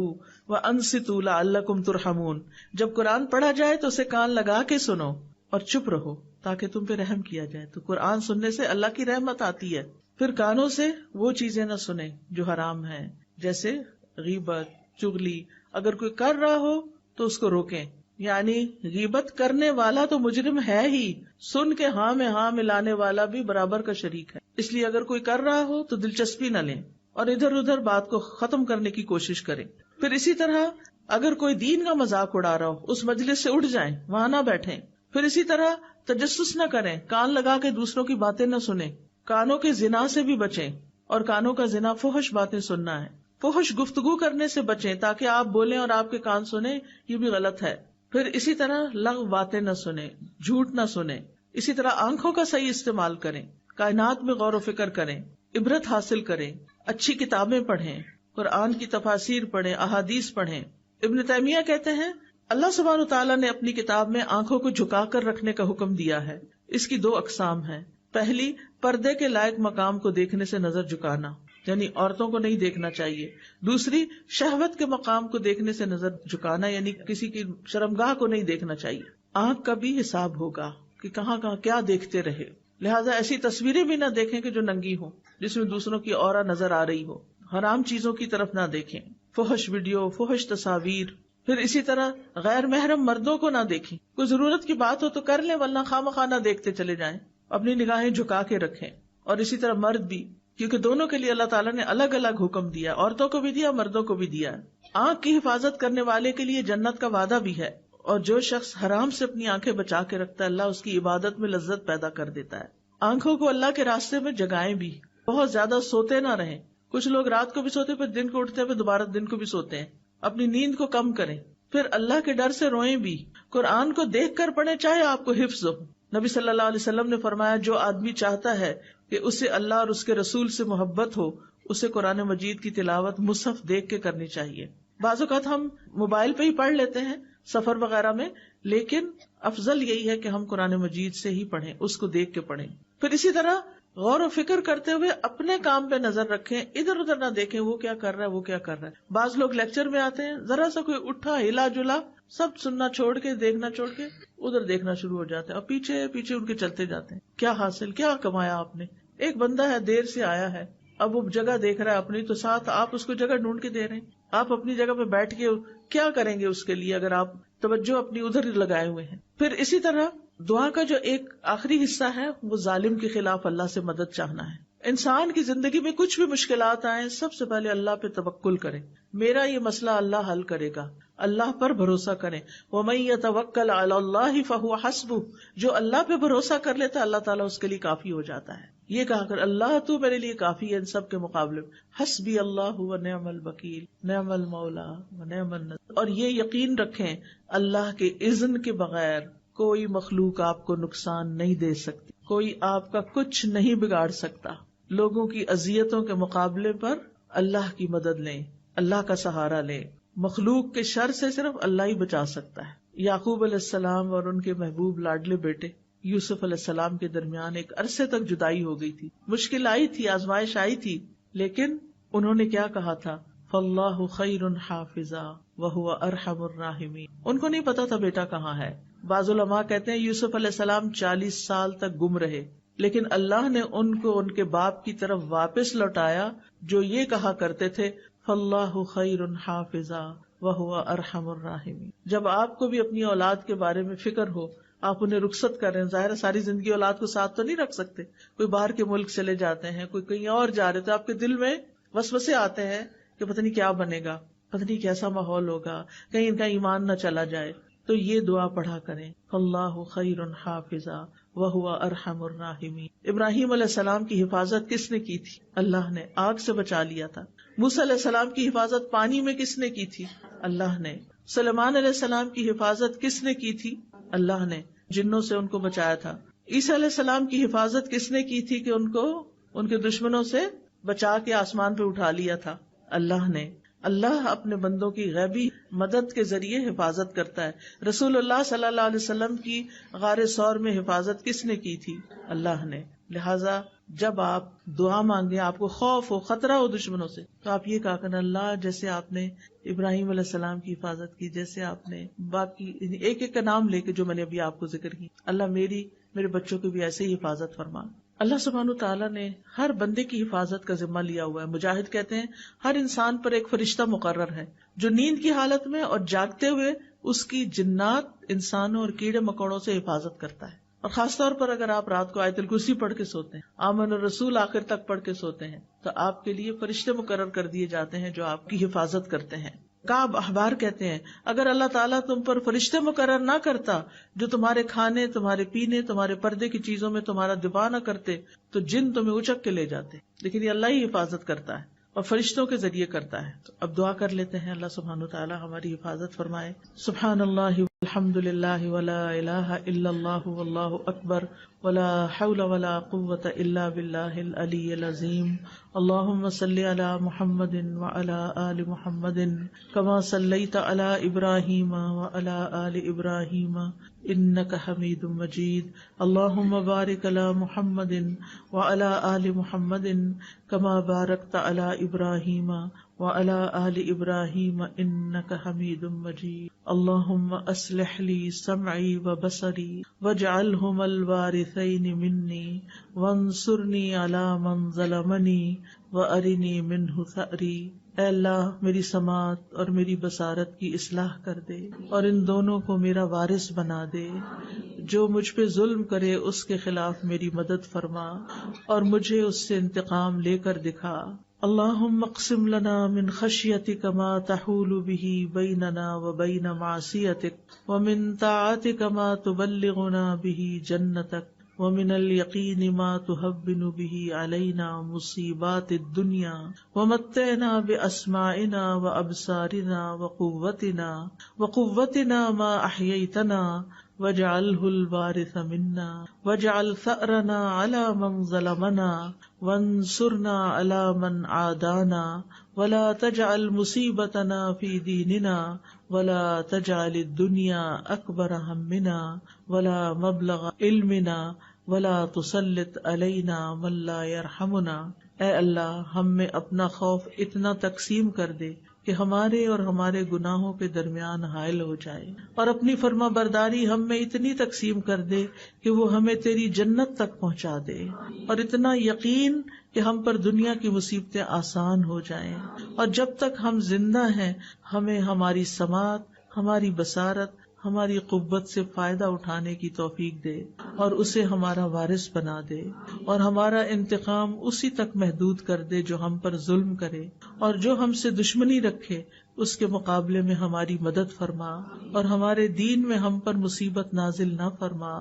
وَأَنصِتُوا لَعَلَّكُمْ تُرْحَمُونَ. جب قرآن پڑھا جائے تو اسے کان لگا کے سنو اور چپ رہو تاکہ تم پہ رحم کیا جائے. تو قرآن سننے سے اللہ کی رحمت آتی ہے. پھر کانوں سے وہ چیزیں نہ سنیں جو حرام ہیں, جیسے غیبت, چغلی. اگر کوئی کر رہا ہو تو اس کو روکیں. یعنی غیبت کرنے والا تو مجرم ہے ہی, سن کے ہاں میں ہاں ملانے والا بھی برابر کا شریک ہے. اس لیے اگر کوئی کر رہا ہو تو دلچسپی نہ لیں اور ادھر ادھر بات کو ختم کرنے کی کوشش کریں. پھر اسی طرح اگر کوئی دین کا مذاق اڑا رہا ہو اس مجلس سے اٹھ جائیں, وہاں نہ بیٹھیں. پھر اسی طرح تجسس نہ کریں, کان لگا کے دوسروں کی باتیں نہ سنیں. کانوں کے زنا سے بھی بچیں, اور کانوں کا زنا فحش باتیں سننا ہے. فحش گفتگو کرنے سے بچیں تاکہ آپ بولیں اور آپ کے کان سنیں, یہ بھی غلط ہے. پھر اسی طرح لغو باتیں نہ سنیں, جھوٹ نہ سنیں. اسی طرح آنکھوں کا صحیح استعمال کریں, کائنات میں غور و فکر کریں, عبرت حاصل کریں, اچھی کتابیں پڑھیں, قرآن کی تفاسیر پڑھیں, احادیث پڑھیں. ابن تیمیہ کہتے ہیں اللہ سبحانہ وتعالیٰ نے اپنی کتاب میں آنکھوں کو جھکا کر رکھنے کا حکم دیا ہے. اس کی 2 اقسام ہیں. پہلی, پردے کے لائق مقام کو دیکھنے سے نظر جھکانا, یعنی عورتوں کو نہیں دیکھنا چاہیے. دوسری, شہوت کے مقام کو دیکھنے سے نظر جھکانا, یعنی کسی کی شرمگاہ کو نہیں دیکھنا چاہیے. آنکھ کا بھی حساب ہوگا کہ کہاں کہاں کیا دیکھتے رہے. لہٰذا ایسی تصویریں بھی نہ دیکھیں کہ جو ننگی ہوں, جس میں دوسروں کی عورت نظر آ رہی ہو. حرام چیزوں کی طرف نہ دیکھیں, فحش ویڈیو, فحش تصاویر. پھر اسی طرح غیر محرم مردوں کو نہ دیکھیں. کوئی ضرورت کی بات ہو تو کر لیں, ورنہ خواہ نہ دیکھتے چلے جائیں. اپنی نگاہیں جھکا کے رکھیں. اور اسی طرح مرد بھی, کیونکہ دونوں کے لیے اللہ تعالیٰ نے الگ الگ حکم دیا, عورتوں کو بھی دیا, مردوں کو بھی دیا. آنکھ کی حفاظت کرنے والے کے لیے جنت کا وعدہ بھی ہے, اور جو شخص حرام سے اپنی آنکھیں بچا کے رکھتا ہے اللہ اس کی عبادت میں لذت پیدا کر دیتا ہے. آنکھوں کو اللہ کے راستے میں جگائیں بھی, بہت زیادہ سوتے نہ رہیں. کچھ لوگ رات کو بھی سوتے پھر دن کو اٹھتے پھر دوبارہ دن کو بھی سوتے ہیں. اپنی نیند کو کم کریں. پھر اللہ کے ڈر سے روئیں بھی. قرآن کو دیکھ کر پڑھیں چاہے آپ کو حفظ ہو. نبی صلی اللہ علیہ وسلم نے فرمایا جو آدمی چاہتا ہے کہ اسے اللہ اور اس کے رسول سے محبت ہو اسے قرآن مجید کی تلاوت مصحف دیکھ کے کرنی چاہیے. بعض اوقات ہم موبائل پہ ہی پڑھ لیتے ہیں سفر وغیرہ میں, لیکن افضل یہی ہے کہ ہم قرآن مجید سے ہی پڑھیں, اس کو دیکھ کے پڑھیں. پھر اسی طرح غور و فکر کرتے ہوئے اپنے کام پہ نظر رکھیں, ادھر ادھر نہ دیکھیں وہ کیا کر رہا ہے وہ کیا کر رہا ہے. بعض لوگ لیکچر میں آتے ہیں, ذرا سا کوئی اٹھا ہلا جلا سب سننا چھوڑ کے دیکھنا چھوڑ کے ادھر دیکھنا شروع ہو جاتے ہیں, اور پیچھے پیچھے ان کے چلتے جاتے ہیں. کیا حاصل, کیا کمایا آپ نے؟ ایک بندہ ہے دیر سے آیا ہے, اب وہ جگہ دیکھ رہا ہے اپنی, تو ساتھ آپ اس کو جگہ ڈھونڈ کے دے رہے ہیں. آپ اپنی جگہ پہ بیٹھ کے کیا کریں گے اس کے لیے اگر آپ توجہ اپنی ادھر لگائے ہوئے ہیں. پھر اسی طرح دعا کا جو ایک آخری حصہ ہے وہ ظالم کے خلاف اللہ سے مدد چاہنا ہے. انسان کی زندگی میں کچھ بھی مشکلات آئیں سب سے پہلے اللہ پہ توکل کریں. میرا یہ مسئلہ اللہ حل کرے گا, اللہ پر بھروسہ کریں. وَمَن يَتَوَكَّلْ عَلَى اللَّهِ فَهُوَ حَسْبُهُ, جو اللہ پہ بھروسہ کر لیتا ہے اللہ تعالیٰ اس کے لیے کافی ہو جاتا ہے. یہ کہا کر اللہ تو میرے لیے کافی ہے ان سب کے مقابلے میں. حسبی اللہ ونعم الوکیل نعم المولا ونعم النصیر. اور یہ یقین رکھیں اللہ کے اذن کے بغیر کوئی مخلوق آپ کو نقصان نہیں دے سکتی, کوئی آپ کا کچھ نہیں بگاڑ سکتا. لوگوں کی اذیتوں کے مقابلے پر اللہ کی مدد لیں, اللہ کا سہارا لیں. مخلوق کے شر سے صرف اللہ ہی بچا سکتا ہے. یعقوب علیہ السلام اور ان کے محبوب لاڈلے بیٹے یوسف علیہ السلام کے درمیان ایک عرصے تک جدائی ہو گئی تھی, مشکل آئی تھی, آزمائش آئی تھی, لیکن انہوں نے کیا کہا تھا, فاللہ خیر حافظا وہو ارحم الراحمین. ان کو نہیں پتا تھا بیٹا کہاں ہے. بعض علماء کہتے ہیں یوسف علیہ السلام 40 سال تک گم رہے, لیکن اللہ نے ان کو ان کے باپ کی طرف واپس لوٹایا جو یہ کہا کرتے تھے فاللہ خیر حافظا وہو ارحم الراحمین. جب آپ کو بھی اپنی اولاد کے بارے میں فکر ہو, آپ انہیں رخصت کر رہے ہیں, ظاہر ساری زندگی اولاد کو ساتھ تو نہیں رکھ سکتے, کوئی باہر کے ملک چلے جاتے ہیں, کوئی کہیں اور جا رہے, تو آپ کے دل میں وسوسے آتے ہیں کہ پتہ نہیں کیا بنے گا, پتہ نہیں کیسا ماحول ہوگا, کہیں ان کا ایمان نہ چلا جائے. تو یہ دعا پڑھا کریں اللہ خیر حافظا وہو ارحم الراحمین. ابراہیم علیہ السلام کی حفاظت کس نے کی تھی؟ اللہ نے. آگ سے بچا لیا تھا. موسیٰ علیہ السلام کی حفاظت پانی میں کس نے کی تھی؟ اللہ نے. سلیمان علیہ السلام کی حفاظت کس نے کی تھی؟ اللہ نے. جنوں سے ان کو بچایا تھا. عیسیٰ علیہ السلام کی حفاظت کس نے کی تھی کہ ان کو ان کے دشمنوں سے بچا کے آسمان پہ اٹھا لیا تھا؟ اللہ نے. اللہ اپنے بندوں کی غیبی مدد کے ذریعے حفاظت کرتا ہے. رسول اللہ صلی اللہ علیہ وسلم کی غار ثور میں حفاظت کس نے کی تھی؟ اللہ نے. لہٰذا جب آپ دعا مانگے، آپ کو خوف ہو، خطرہ ہو دشمنوں سے، تو آپ یہ کہا کرنا اللہ جیسے آپ نے ابراہیم علیہ السلام کی حفاظت کی، جیسے آپ نے باقی ایک ایک کا نام لے کے جو میں نے ابھی آپ کو ذکر کی، اللہ میرے بچوں کی بھی ایسے ہی حفاظت فرما. اللہ سبحانہ تعالیٰ نے ہر بندے کی حفاظت کا ذمہ لیا ہوا ہے. مجاہد کہتے ہیں ہر انسان پر ایک فرشتہ مقرر ہے جو نیند کی حالت میں اور جاگتے ہوئے اس کی جنات، انسانوں اور کیڑے مکوڑوں سے حفاظت کرتا ہے. اور خاص طور پر اگر آپ رات کو آیت الکرسی پڑھ کے سوتے ہیں، آمن الرسول آخر تک پڑھ کے سوتے ہیں، تو آپ کے لیے فرشتے مقرر کر دیے جاتے ہیں جو آپ کی حفاظت کرتے ہیں. کعب احبار کہتے ہیں اگر اللہ تعالیٰ تم پر فرشتے مقرر نہ کرتا جو تمہارے کھانے، تمہارے پینے، تمہارے پردے کی چیزوں میں تمہارا دفاع نہ کرتے تو جن تمہیں اچک کے لے جاتے. لیکن یہ اللہ ہی حفاظت کرتا ہے اور فرشتوں کے ذریعے کرتا ہے. تو اب دعا کر لیتے ہیں اللہ سبحانہ وتعالی ہماری حفاظت فرمائے. سبحان اللہ والحمد للہ ولا الہ الا اللہ واللہ اکبر ولا حول ولا قوة الا باللہ العلی العظیم. اللہم صل علی محمد وعلی آل محمد کما صلیت علی ابراہیم وعلی آل ابراہیم انک حمید مجید. اللہم بارک علی محمد وعلی آل محمد کما بارکت علی ابراہیم وعلی آل ابراہیم انک حمید مجید. اللہم اصلح لی سمعی وبصری واجعلہما الوارثین منی وانصرنی علی من ظلمنی وارنی منہ ثأری. اے اللہ میری سماعت اور میری بصارت کی اصلاح کر دے اور ان دونوں کو میرا وارث بنا دے. جو مجھ پہ ظلم کرے اس کے خلاف میری مدد فرما اور مجھے اس سے انتقام لے کر دکھا. اللہم اقسم لنا من خشیتک ما تحول به بیننا وبین معصیتک ومن طاعتک ما تبلغنا به جنتک ومن اليقین ما تهون به علینا مصیبات الدنیا ومتعنا باسماعنا وابصارنا وقوتنا ما احییتنا واجعلہ الوارث منا واجعل ثأرنا علی من ظلمنا وانصرنا علی من عادانا ولا تجعل مصیبتنا فی دیننا ولا تجعل الدنیا اکبر ہمنا ولا مبلغ علمنا ولا تسلط علینا من لا یرحمنا. اے اللہ ہم میں اپنا خوف اتنا تقسیم کر دے کہ ہمارے اور ہمارے گناہوں کے درمیان حائل ہو جائے، اور اپنی فرما برداری ہم میں اتنی تقسیم کر دے کہ وہ ہمیں تیری جنت تک پہنچا دے، اور اتنا یقین کہ ہم پر دنیا کی مصیبتیں آسان ہو جائیں. اور جب تک ہم زندہ ہیں ہمیں ہماری سماعت، ہماری بصارت، ہماری قوت سے فائدہ اٹھانے کی توفیق دے اور اسے ہمارا وارث بنا دے، اور ہمارا انتقام اسی تک محدود کر دے جو ہم پر ظلم کرے، اور جو ہم سے دشمنی رکھے اس کے مقابلے میں ہماری مدد فرما، اور ہمارے دین میں ہم پر مصیبت نازل نہ فرما،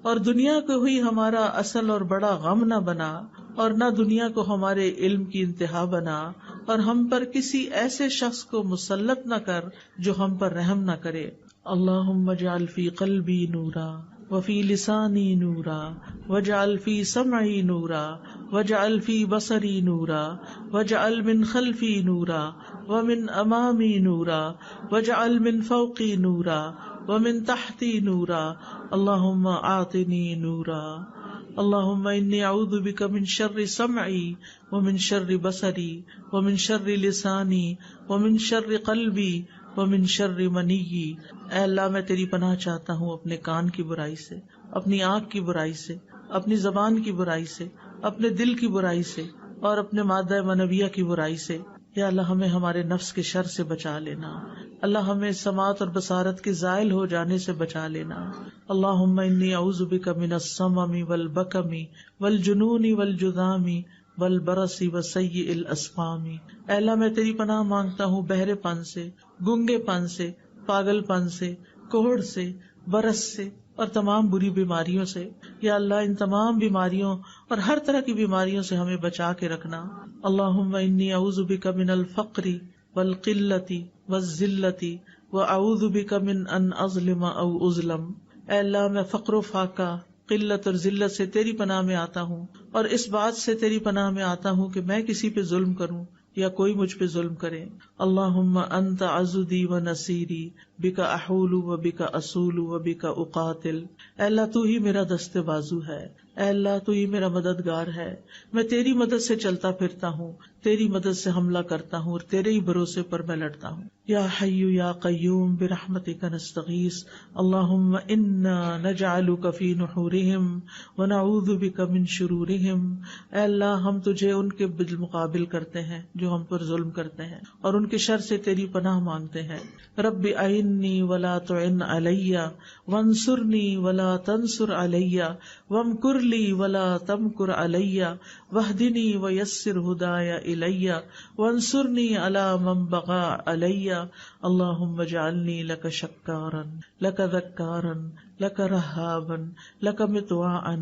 اور دنیا کو ہی ہمارا اصل اور بڑا غم نہ بنا، اور نہ دنیا کو ہمارے علم کی انتہا بنا، اور ہم پر کسی ایسے شخص کو مسلط نہ کر جو ہم پر رحم نہ کرے. اللہم اجعل فی قلبی نورا وفی لسانی نورا واجعل فی سمعی نورا واجعل فی بصری نورا واجعل من خلفی نورا ومن امامی نورا واجعل من فوقی نورا ومن تحتی نورا. اللہم اعطنی نورا. اللہم انی اعوذ بک من شر سمعی ومن شر بصری ومن شر لسانی ومن شر قلبی ومن شر منی. اے اللہ میں تیری پناہ چاہتا ہوں اپنے کان کی برائی سے، اپنی آنکھ کی برائی سے، اپنی زبان کی برائی سے، اپنے دل کی برائی سے، اور اپنے مادہ منویہ کی برائی سے. یا اللہ ہمیں ہمارے نفس کے شر سے بچا لینا. اللہ ہمیں سماعت اور بصارت کے زائل ہو جانے سے بچا لینا. اللہم انی اعوذ بک من السمم والبکم والجنون والجذام والبرص وسیء الاسقام. اے اللہ میں تیری پناہ مانگتا ہوں بہرے پن سے، گنگے پن سے، پاگل پن سے، کوڑھ سے، برس سے اور تمام بری بیماریوں سے. یا اللہ ان تمام بیماریوں اور ہر طرح کی بیماریوں سے ہمیں بچا کے رکھنا. اللہم انی اعوذ بک من الفقر والقلة والذلة وأعوذ بك من أن أظلم أو أظلم. اے اللہ میں فقر و فاقہ، قلت اور ذلت سے تیری پناہ میں آتا ہوں، اور اس بات سے تیری پناہ میں آتا ہوں کہ میں کسی پہ ظلم کروں یا کوئی مجھ پہ ظلم کرے. اللہم انت عضدی و نصیری بک احول و بک اصول و بک اقاتل. اے اللہ تو ہی میرا دست بازو ہے، اے اللہ تو ہی میرا مددگار ہے، میں تیری مدد سے چلتا پھرتا ہوں، تیری مدد سے حملہ کرتا ہوں اور تیرے ہی بھروسے پر میں لڑتا ہوں. یا حی یا قیوم برحمتک نستغیث اللہم انا نجعلک فی نحورہم ونعوذ بک من شرورہم. اے اللہ ہم تجھے ان کے بالمقابل کرتے ہیں جو ہم پر ظلم کرتے ہیں، اور ان کے شر سے تیری پناہ مانگتے ہیں. رب اعنی ولا تعن علی وانصرنی ولا تنصر علی وامکر لی ولا تمکر علی واہدنی ویسر ہدای الی وانصرنی علی من بغی علی. اللہم اجعلنی لک شکارا لک ذکارا لک رہابا لک مطواعا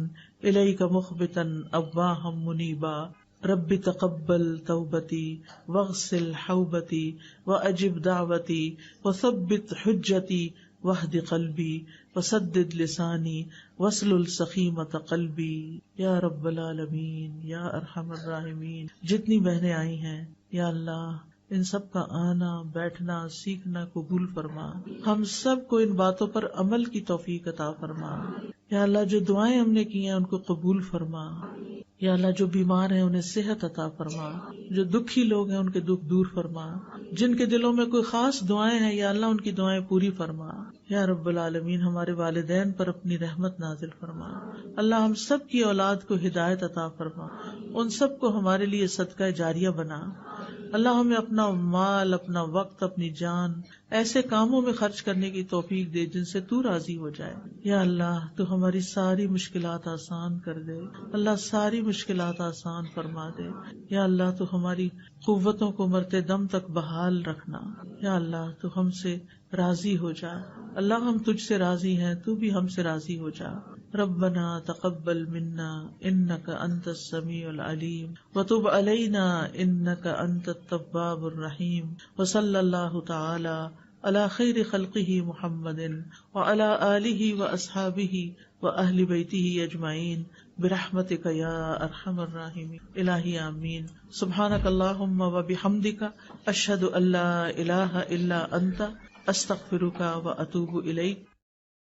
الیک مخبتا اواہا منیبا. رب تقبل توبتی واغسل حوبتی واجب دعوتی وثبت حجتی واہد قلبی وسدد لسانی واسلل سخیمۃ قلبی. یا رب العالمین یا ارحم الراحمین. جتنی بہنیں آئی ہیں یا اللہ ان سب کا آنا بیٹھنا سیکھنا قبول فرما. ہم سب کو ان باتوں پر عمل کی توفیق عطا فرما. یا اللہ جو دعائیں ہم نے کی ہیں ان کو قبول فرما. یا اللہ جو بیمار ہیں انہیں صحت عطا فرما، جو دکھی لوگ ہیں ان کے دکھ دور فرما، جن کے دلوں میں کوئی خاص دعائیں ہیں یا اللہ ان کی دعائیں پوری فرما. یا رب العالمین ہمارے والدین پر اپنی رحمت نازل فرما. اللہ ہم سب کی اولاد کو ہدایت عطا فرما، ان سب کو ہمارے لیے صدقہ جاریہ بنا. اللہ ہمیں اپنا مال، اپنا وقت، اپنی جان ایسے کاموں میں خرچ کرنے کی توفیق دے جن سے تو راضی ہو جائے. یا اللہ تو ہماری ساری مشکلات آسان کر دے، اللہ ساری مشکلات آسان فرما دے. یا اللہ تو ہماری قوتوں کو مرتے دم تک بحال رکھنا. یا اللہ تو ہم سے راضی ہو جا. اللہ ہم تجھ سے راضی ہیں، تو بھی ہم سے راضی ہو جا. ربنا تقبل منا انك انت السميع العليم وتب علينا انك انت التواب الرحيم. وصلى الله تعالى على خير خلقه محمد وعلى آله واصحابه واهل بيته اجمعين برحمتك يا ارحم الراحمين. الہی آمین. سبحانك اللهم وبحمدك اشهد ان لا اله الا انت استغفرك واتوب اليك.